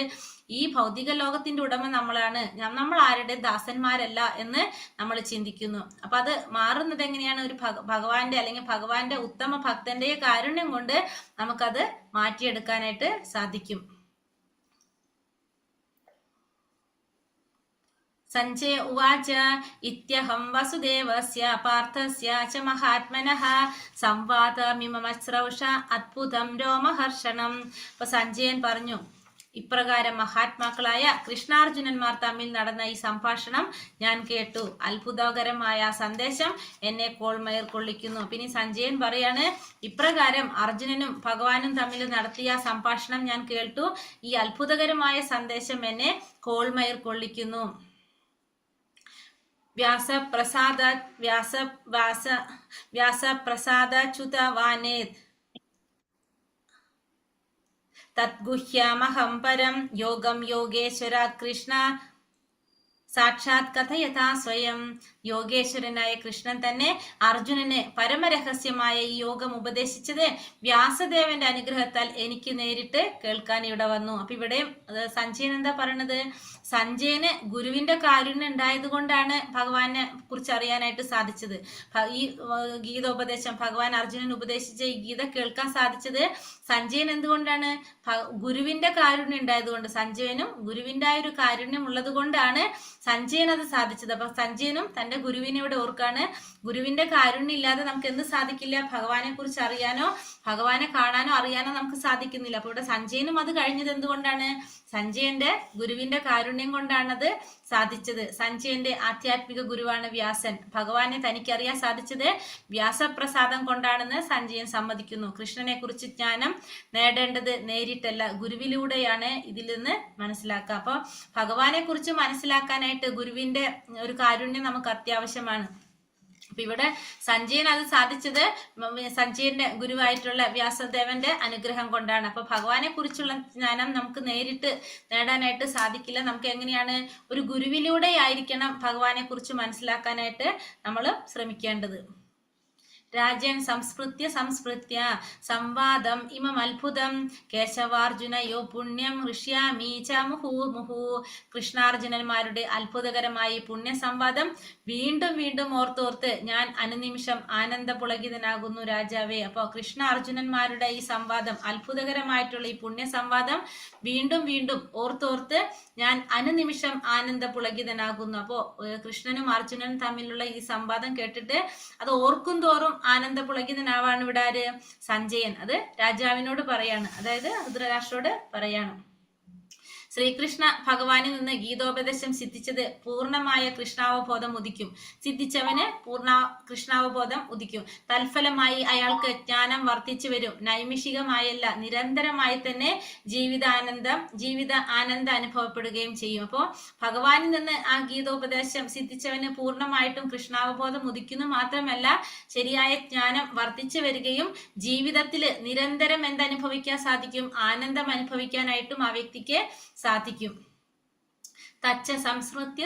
ഈ ഭൗതിക ലോകത്തിന്റെ ഉടമ നമ്മളാണ്, നമ്മൾ ആരുടെ ദാസന്മാരല്ല എന്ന് നമ്മൾ ചിന്തിക്കുന്നു. അപ്പൊ അത് മാറുന്നത് എങ്ങനെയാണ്? ഒരു ഭഗവാന്റെ അല്ലെങ്കിൽ ഭഗവാന്റെ ഉത്തമ ഭക്തന്റെ കാരുണ്യം കൊണ്ട് നമുക്കത് മാറ്റിയെടുക്കാനായിട്ട് സാധിക്കും. സഞ്ജയ ഉവാച ഇത്യഹം വസുദേവസ്യ പാർത്ഥസ്യ ച മഹാത്മനഃ സംവാദമിമശ്രൗഷ അദ്ഭുതം രോമഹർഷണം. അപ്പൊ സഞ്ജയൻ പറഞ്ഞു, ഇപ്രകാരം മഹാത്മാക്കളായ കൃഷ്ണാർജുനന്മാർ തമ്മിൽ നടന്ന ഈ സംഭാഷണം ഞാൻ കേട്ടു. അത്ഭുതകരമായ സന്ദേശം എന്നെ കോൾമയർ കൊള്ളിക്കുന്നു. പിന്നെ സഞ്ജയൻ പറയാണ്, ഇപ്രകാരം അർജുനനും ഭഗവാനും തമ്മിൽ നടത്തിയ സംഭാഷണം ഞാൻ കേട്ടു. ഈ അത്ഭുതകരമായ സന്ദേശം എന്നെ കോൾമയർ കൊള്ളിക്കുന്നു. വ്യാസപ്രസാദച്യുതവാനേത് തദ്ഗുഹ്യമഹം പരം യോഗം യോഗേശ്വരാത് കൃഷ്ണ സാക്ഷാത് കഥയഥാ സ്വയം. യോഗേശ്വരനായ കൃഷ്ണൻ തന്നെ അർജുനന് പരമരഹസ്യമായ ഈ യോഗം ഉപദേശിച്ചത് വ്യാസദേവന്റെ അനുഗ്രഹത്താൽ എനിക്ക് നേരിട്ട് കേൾക്കാൻ ഇവിടെ വന്നു. അപ്പൊ ഇവിടെ സഞ്ജയൻ എന്താ പറയണത്? സഞ്ജയന് ഗുരുവിന്റെ കാരുണ്യം ഉണ്ടായത് കൊണ്ടാണ് ഭഗവാനെ കുറിച്ച് അറിയാനായിട്ട് സാധിച്ചത്. ഈ ഗീതോപദേശം ഭഗവാൻ അർജുനൻ ഉപദേശിച്ച ഈ ഗീത കേൾക്കാൻ സാധിച്ചത് സഞ്ജയൻ എന്തുകൊണ്ടാണ്? ഗുരുവിന്റെ കാരുണ്യം ഉണ്ടായതുകൊണ്ട്. സഞ്ജയനും ഗുരുവിന്റെ ആ ഒരു കാരുണ്യം ഉള്ളത് കൊണ്ടാണ് സഞ്ജയൻ അത് സാധിച്ചത്. അപ്പൊ സഞ്ജയനും തന്റെ ഗുരുവിനെ ഇവിടെ ഓർക്കാണ്. ഗുരുവിന്റെ കാരുണ്യം ഇല്ലാതെ നമുക്ക് എന്ത് സാധിക്കില്ല? ഭഗവാനെ കുറിച്ച് അറിയാനോ ഭഗവാനെ കാണാനോ അറിയാനോ നമുക്ക് സാധിക്കുന്നില്ല. അപ്പൊ ഇവിടെ സഞ്ജയനും അത് കഴിഞ്ഞത് എന്തുകൊണ്ടാണ്? സഞ്ജയന്റെ ഗുരുവിന്റെ കാരുണ്യം കൊണ്ടാണത് സാധിച്ചത്. സഞ്ജയന്റെ ആധ്യാത്മിക ഗുരുവാണ് വ്യാസൻ. ഭഗവാനെ തനിക്കറിയാൻ സാധിച്ചത് വ്യാസപ്രസാദം കൊണ്ടാണെന്ന് സഞ്ജയൻ സമ്മതിക്കുന്നു. കൃഷ്ണനെ കുറിച്ച് ജ്ഞാനം നേടേണ്ടത് നേരിട്ടല്ല, ഗുരുവിലൂടെയാണ് ഇതിൽ നിന്ന് മനസ്സിലാക്കുക. അപ്പൊ ഭഗവാനെ കുറിച്ച് മനസ്സിലാക്കാനായിട്ട് ഗുരുവിന്റെ ഒരു കാരുണ്യം നമുക്ക് അത്യാവശ്യമാണ്. അപ്പൊ ഇവിടെ സഞ്ജയൻ അത് സാധിച്ചത് സഞ്ജയന്റെ ഗുരുവായിട്ടുള്ള വ്യാസദേവന്റെ അനുഗ്രഹം കൊണ്ടാണ്. അപ്പൊ ഭഗവാനെ കുറിച്ചുള്ള ജ്ഞാനം നമുക്ക് നേരിട്ട് നേടാനായിട്ട് സാധിക്കില്ല. നമുക്ക് എങ്ങനെയാണ്? ഒരു ഗുരുവിലൂടെ ആയിരിക്കണം ഭഗവാനെ കുറിച്ച് മനസ്സിലാക്കാനായിട്ട് നമ്മൾ ശ്രമിക്കേണ്ടത്. രാജൻ സംസ്മൃത്യ സംവാദം ഇമം അത്ഭുതം കേശവാർജുനയോ പുണ്യം ഋഷ്യാമി ച മുഹു. കൃഷ്ണാർജുനന്മാരുടെ അത്ഭുതകരമായ പുണ്യ സംവാദം വീണ്ടും വീണ്ടും ഓർത്തോർത്ത് ഞാൻ അനുനിമിഷം ആനന്ദപുളകിതനാകുന്നു രാജാവേ. അപ്പൊ കൃഷ്ണ അർജുനന്മാരുടെ ഈ സംവാദം, അത്ഭുതകരമായിട്ടുള്ള ഈ പുണ്യ സംവാദം വീണ്ടും വീണ്ടും ഓർത്തോർത്ത് ഞാൻ അനുനിമിഷം ആനന്ദപുളകിതനാകുന്നു. അപ്പോ കൃഷ്ണനും അർജുനനും തമ്മിലുള്ള ഈ സംവാദം കേട്ടിട്ട് അത് ഓർക്കും തോറും ആനന്ദപുളകിതനാവാണ് ഇവിടെ ആര്? സഞ്ജയൻ. അത് രാജാവിനോട് പറയാണ്, അതായത് ധൃതരാഷ്ട്രരോട് പറയാണ്. ശ്രീകൃഷ്ണ ഭഗവാനിൽ നിന്ന് ഗീതോപദേശം സിദ്ധിച്ചത് പൂർണ്ണമായ കൃഷ്ണാവബോധം ഉദിക്കും. സിദ്ധിച്ചവന് പൂർണ്ണ കൃഷ്ണാവബോധം ഉദിക്കും. തൽഫലമായി അയാൾക്ക് ജ്ഞാനം വർദ്ധിച്ചു വരും. നൈമിഷികമായല്ല, നിരന്തരമായി തന്നെ ജീവിത ആനന്ദം അനുഭവപ്പെടുകയും ചെയ്യും. അപ്പോൾ ഭഗവാനിൽ നിന്ന് ആ ഗീതോപദേശം സിദ്ധിച്ചവന് പൂർണ്ണമായിട്ടും കൃഷ്ണാവബോധം ഉദിക്കുന്നു. മാത്രമല്ല ശരിയായ ജ്ഞാനം വർദ്ധിച്ചു വരികയും ജീവിതത്തിൽ നിരന്തരം എന്തനുഭവിക്കാൻ സാധിക്കും? ആനന്ദം അനുഭവിക്കാനായിട്ടും ആ വ്യക്തിക്ക് സാധിക്കും. തച്ച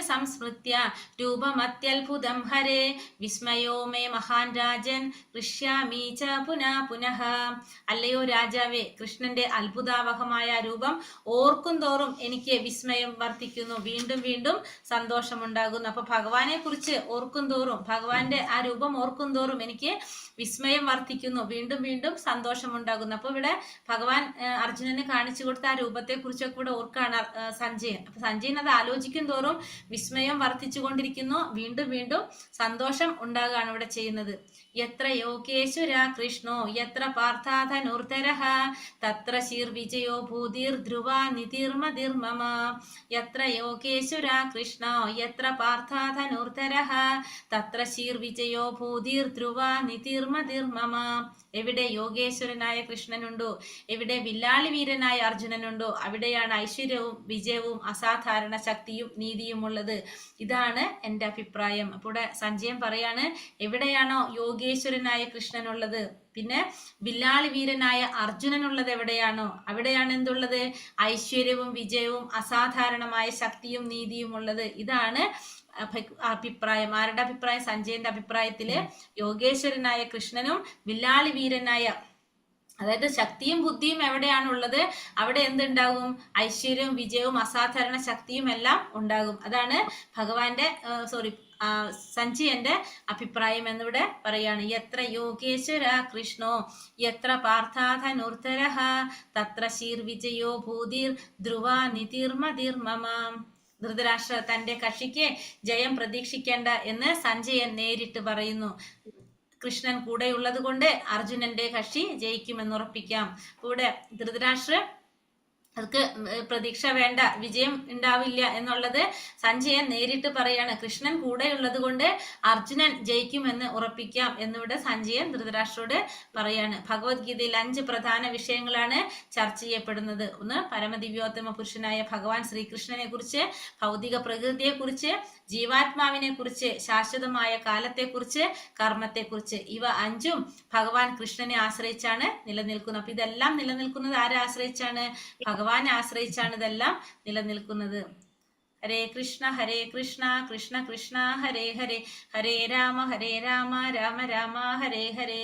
സംസ്മൃത്യ രൂപമത്യത്ഭുതം ഹരേ വിസ്മയോ മേ മഹാൻ രാജൻ ഋഷ്യാമി ച പുനഃ. അല്ലയോ രാജാവേ, കൃഷ്ണന്റെ അത്ഭുതാവഹമായ രൂപം ഓർക്കും തോറും എനിക്ക് വിസ്മയം വർദ്ധിക്കുന്നു, വീണ്ടും വീണ്ടും സന്തോഷമുണ്ടാകുന്നു. അപ്പൊ ഭഗവാനെ കുറിച്ച് ഓർക്കും തോറും, ഭഗവാന്റെ ആ രൂപം ഓർക്കും തോറും എനിക്ക് വിസ്മയം വർദ്ധിക്കുന്നു, വീണ്ടും വീണ്ടും സന്തോഷമുണ്ടാകുന്നു. അപ്പൊ ഇവിടെ ഭഗവാൻ അർജുനന് കാണിച്ചു കൊടുത്ത ആ രൂപത്തെ കുറിച്ചൊക്കെ ഇവിടെ ഓർക്കാണ് സഞ്ജയൻ. അപ്പൊ സഞ്ജയൻ അത് ആലോചിക്കും തോറും വിസ്മയം വർദ്ധിച്ചു കൊണ്ടിരിക്കുന്നു, വീണ്ടും വീണ്ടും സന്തോഷം ഉണ്ടാകുകയാണ് ഇവിടെ ചെയ്യുന്നത്. യത്ര യോഗേശ്വര കൃഷ്ണോ യത്ര പാർത്ഥാധനുർധരഃ തത്ര ശീർവിജയോ ഭൂതിർ ധ്രുവ നിതിർമതിർമമ. യത്ര യോഗേശ്വര കൃഷ്ണോ യത്ര പാർത്ഥാധനുർധരഃ തത്ര ശീർവിജയോ ഭൂതിർ ധ്രുവ നിതിർമതിർമമ. എവിടെ യോഗേശ്വരനായ കൃഷ്ണനുണ്ടോ, എവിടെ വില്ലാളി വീരനായ അർജുനനുണ്ടോ, അവിടെയാണ് ഐശ്വര്യവും വിജയവും അസാധാരണ ശക്തിയും നീതിയും ഉള്ളത്. ഇതാണ് എൻ്റെ അഭിപ്രായം. അപ്പോൾ സഞ്ജയൻ പറയാണ്, എവിടെയാണോ യോഗേശ്വരനായ കൃഷ്ണനുള്ളത്, പിന്നെ വില്ലാളി വീരനായ അർജുനനുള്ളത് എവിടെയാണോ, അവിടെയാണ് എന്തുള്ളത്? ഐശ്വര്യവും വിജയവും അസാധാരണമായ ശക്തിയും നീതിയും ഉള്ളത്. ഇതാണ് അഭിപ്രായം. ആരുടെ അഭിപ്രായം? സഞ്ജയന്റെ അഭിപ്രായത്തില് യോഗേശ്വരനായ കൃഷ്ണനും വില്ലാളി വീരനായ, അതായത് ശക്തിയും ബുദ്ധിയും എവിടെയാണുള്ളത് അവിടെ എന്തുണ്ടാകും? ഐശ്വര്യവും വിജയവും അസാധാരണ ശക്തിയും എല്ലാം ഉണ്ടാകും. അതാണ് ഭഗവാന്റെ സഞ്ജയന്റെ അഭിപ്രായം എന്നിവിടെ പറയാണ്. യത്ര യോഗേശ്വര കൃഷ്ണോ യത്ര പാർത്ഥാധനുർധരഃ തത്ര ശീർവിജയോ ഭൂതിർ ധ്രുവ നിതിർമതിർമമ. ധൃതരാഷ്ട്ര തന്റെ കക്ഷിക്ക് ജയം പ്രതീക്ഷിക്കേണ്ട എന്ന് സഞ്ജയൻ നേരിട്ട് പറയുന്നു. കൃഷ്ണൻ കൂടെയുള്ളത് കൊണ്ട് അർജുനന്റെ കക്ഷി ജയിക്കുമെന്ന് ഉറപ്പിക്കാം. കൂടെ ധൃതരാഷ്ട്ര അവർക്ക് പ്രതീക്ഷ വേണ്ട, വിജയം ഉണ്ടാവില്ല എന്നുള്ളത് സഞ്ജയൻ നേരിട്ട് പറയാണ്. കൃഷ്ണൻ കൂടെയുള്ളത് കൊണ്ട് അർജുനൻ ജയിക്കുമെന്ന് ഉറപ്പിക്കാം എന്നിവിടെ സഞ്ജയൻ ധൃതരാഷ്ട്രോട് പറയാണ്. ഭഗവത്ഗീതയിൽ 5 പ്രധാന വിഷയങ്ങളാണ് ചർച്ച ചെയ്യപ്പെടുന്നത്. ഒന്ന്, പരമദിവ്യോത്തമ പുരുഷനായ ഭഗവാൻ ശ്രീകൃഷ്ണനെ കുറിച്ച്, ഭൗതിക പ്രകൃതിയെ കുറിച്ച്, ജീവാത്മാവിനെ കുറിച്ച്, ശാശ്വതമായ കാലത്തെക്കുറിച്ച്, കർമ്മത്തെക്കുറിച്ച്. ഇവ 5ഉം ഭഗവാൻ കൃഷ്ണനെ ആശ്രയിച്ചാണ് നിലനിൽക്കുന്നത്. അപ്പൊ ഇതെല്ലാം നിലനിൽക്കുന്നത് ആരെ ആശ്രയിച്ചാണ്? ഭഗവാനെ ആശ്രയിച്ചാണ് ഇതെല്ലാം നിലനിൽക്കുന്നത്. ഹരേ കൃഷ്ണ കൃഷ്ണ കൃഷ്ണ ഹരേ ഹരേ, ഹരേ രാമ രാമ രാമ ഹരേ ഹരേ.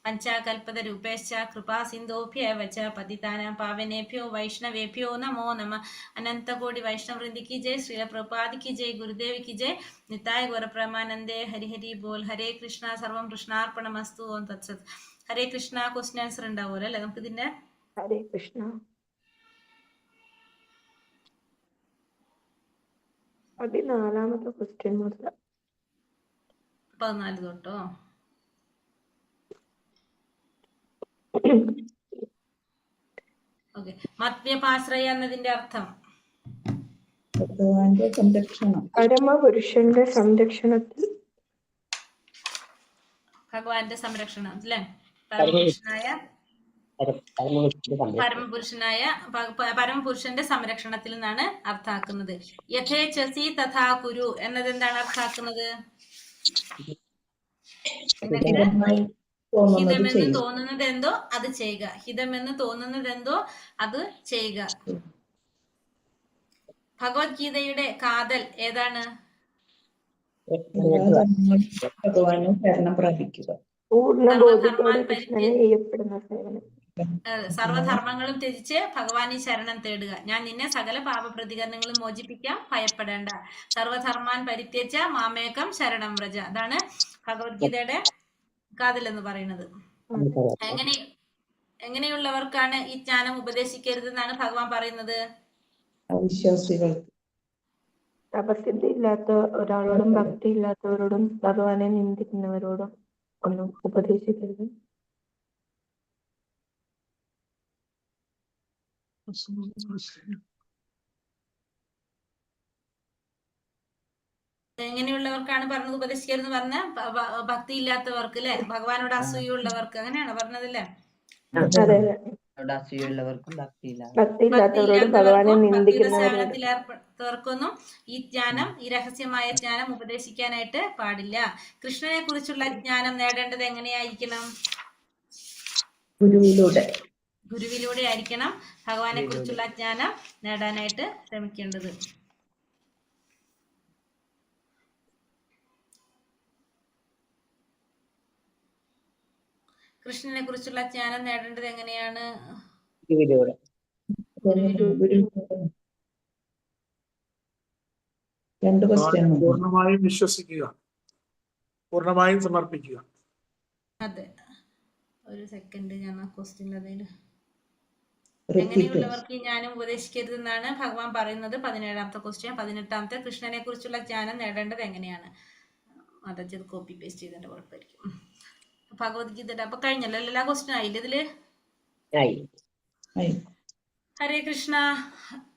പഞ്ചാകൽപത രൂപേശ്ച കൃപാ സിന്ധോഭ്യവ ച പതിതാനാം പാവനേഭ്യോ വൈഷ്ണവേഭ്യോ നമോ നമ. അനന്തകോടി വൈഷ്ണവൃന്ദി കി ജയ്, ശ്രീല പ്രഭുപാദ് കി ജയ്, ഗുരുദേവ് കി ജയ്, നിതായ ഗൗരപ്രമാനന്ദേ. ഹരി ഹരി ബോൽ. ഹരേ കൃഷ്ണ. സർവം കൃഷ്ണാർപ്പണമസ്തു. ഓം തത്സത്. ഹരേ കൃഷ്ണ. ക്വസ്റ്റ്യൻ ആൻസർ ഉണ്ടാവുമല്ലോ അല്ലെ നമുക്ക് ഇതിന്റെ? ഹരേ കൃഷ്ണ. 14ാമത്തെ ക്വസ്റ്റ്യൻ മുതൽ 14 തൊട്ടോ? ഓക്കെ. മദ്യപാശ്രയ എന്നതിന്റെ അർത്ഥം പരമപുരുഷന്റെ സംരക്ഷണത്തിൽ, ഭഗവാന്റെ സംരക്ഷണം അല്ലെ? പരമപുരുഷന്റെ സംരക്ഷണത്തിൽ നിന്നാണ് അർത്ഥാക്കുന്നത്. യഥേച്ഛസി തഥാ കുരു എന്നതെന്താണ് അർത്ഥാക്കുന്നത്? ഹിതമെന്ന് തോന്നുന്നത് എന്തോ അത് ചെയ്യുക. ഹിതമെന്ന് തോന്നുന്നത് എന്തോ അത് ചെയ്യുക. ഭഗവത്ഗീതയുടെ കാതൽ ഏതാണ്? ഭഗവാനെ ശരണം പ്രാപിക്കുക. പൂർണ്ണ ബോധ്യത്തോടെ കൃഷ്ണനെ ചെയ്യപ്പെടുന്ന സേവനം. സർവധർമ്മങ്ങളും ത്യജിച്ച് ഭഗവാനിൽ ശരണം തേടുക. ഞാൻ നിന്നെ സകല പാപപ്രതികരണങ്ങളും മോചിപ്പിക്കാം, ഭയപ്പെടേണ്ട. സർവധർമാൻ പരിത്യജ മാമേകം ശരണം വ്രജ. അതാണ് ഭഗവത്ഗീതയുടെ കാതൽ എന്ന് പറയുന്നത്. എങ്ങനെയുള്ളവർക്കാണ് ഈ ജ്ഞാനം ഉപദേശിക്കരുതെന്നാണ് ഭഗവാൻ പറയുന്നത്? അവിശ്വാസികൾക്ക്. തപസിദ്ധി ഇല്ലാത്ത ഒരാളോടും ഭക്തി ഇല്ലാത്തവരോടും ഭഗവാനെ നിന്ദിക്കുന്നവരോടും ഒന്നും ഉപദേശിക്കരുത്. എങ്ങനെയുള്ളവർക്കാണ് പറഞ്ഞത് ഉപദേശിക്കരുതെന്ന് പറഞ്ഞ ഭക്തി ഇല്ലാത്തവർക്ക് അല്ലെ, ഭഗവാനോട് അസൂയുള്ളവർക്ക്, അങ്ങനെയാണോ പറഞ്ഞതല്ലേ? അതെ അതെ. അവിടെ അസൂയുള്ളവർക്കും ഭക്തിയില്ല. ഭക്തി ഇല്ലാത്തവരോടും ഭഗവാനെ ഭക്തിയുടെ നിന്ദിക്കുന്നവരോടും. സേവനത്തിൽ ഏർപ്പെട്ടവർക്കൊന്നും ഈ ജ്ഞാനം, ഈ രഹസ്യമായ ജ്ഞാനം ഉപദേശിക്കാനായിട്ട് പാടില്ല. കൃഷ്ണനെ കുറിച്ചുള്ള ജ്ഞാനം നേടേണ്ടത് എങ്ങനെയായിരിക്കണം? ഗുരുവിലൂടെ. ഗുരുവിലൂടെ ആയിരിക്കണം ഭഗവാനെ കുറിച്ചുള്ള ജ്ഞാനം നേടാനായിട്ട് ശ്രമിക്കേണ്ടത്. കൃഷ്ണനെ കുറിച്ചുള്ള ജ്ഞാനം നേടേണ്ടത് എങ്ങനെയാണ്? ഗുരുവിലൂടെ. ഗുരുവിലൂടെ. 2 ക്വസ്റ്റ്യൻ മതി. പൂർണ്ണമായും വിശ്വസിക്കുക, പൂർണ്ണമായും സമർപ്പിക്കുക. അതെ, ഒരു സെക്കൻഡ്, ഞാൻ ക്വസ്റ്റ്യൻ അതിൽ Repeat. എങ്ങനെയുള്ളവർക്ക് ഈ ജ്ഞാനം ഉപദേശിക്കരുതെന്നാണ് ഭഗവാൻ പറയുന്നത്. 17ാമത്തെ ക്വസ്റ്റ്യൻ. 18ാമത്തെ കൃഷ്ണനെ കുറിച്ചുള്ള ജ്ഞാനം നേടേണ്ടത് എങ്ങനെയാണ്? അതത് കോപ്പി പേസ്റ്റ് ചെയ്തതിന്റെ കുഴപ്പമായിരിക്കും. ഭഗവത്ഗീതയുടെ അപ്പൊ കഴിഞ്ഞല്ലോ, എല്ലാ ക്വസ്റ്റ്യൻ ആയില്ല ഇതില്? ആയി. ആയി. ഹരേ കൃഷ്ണ.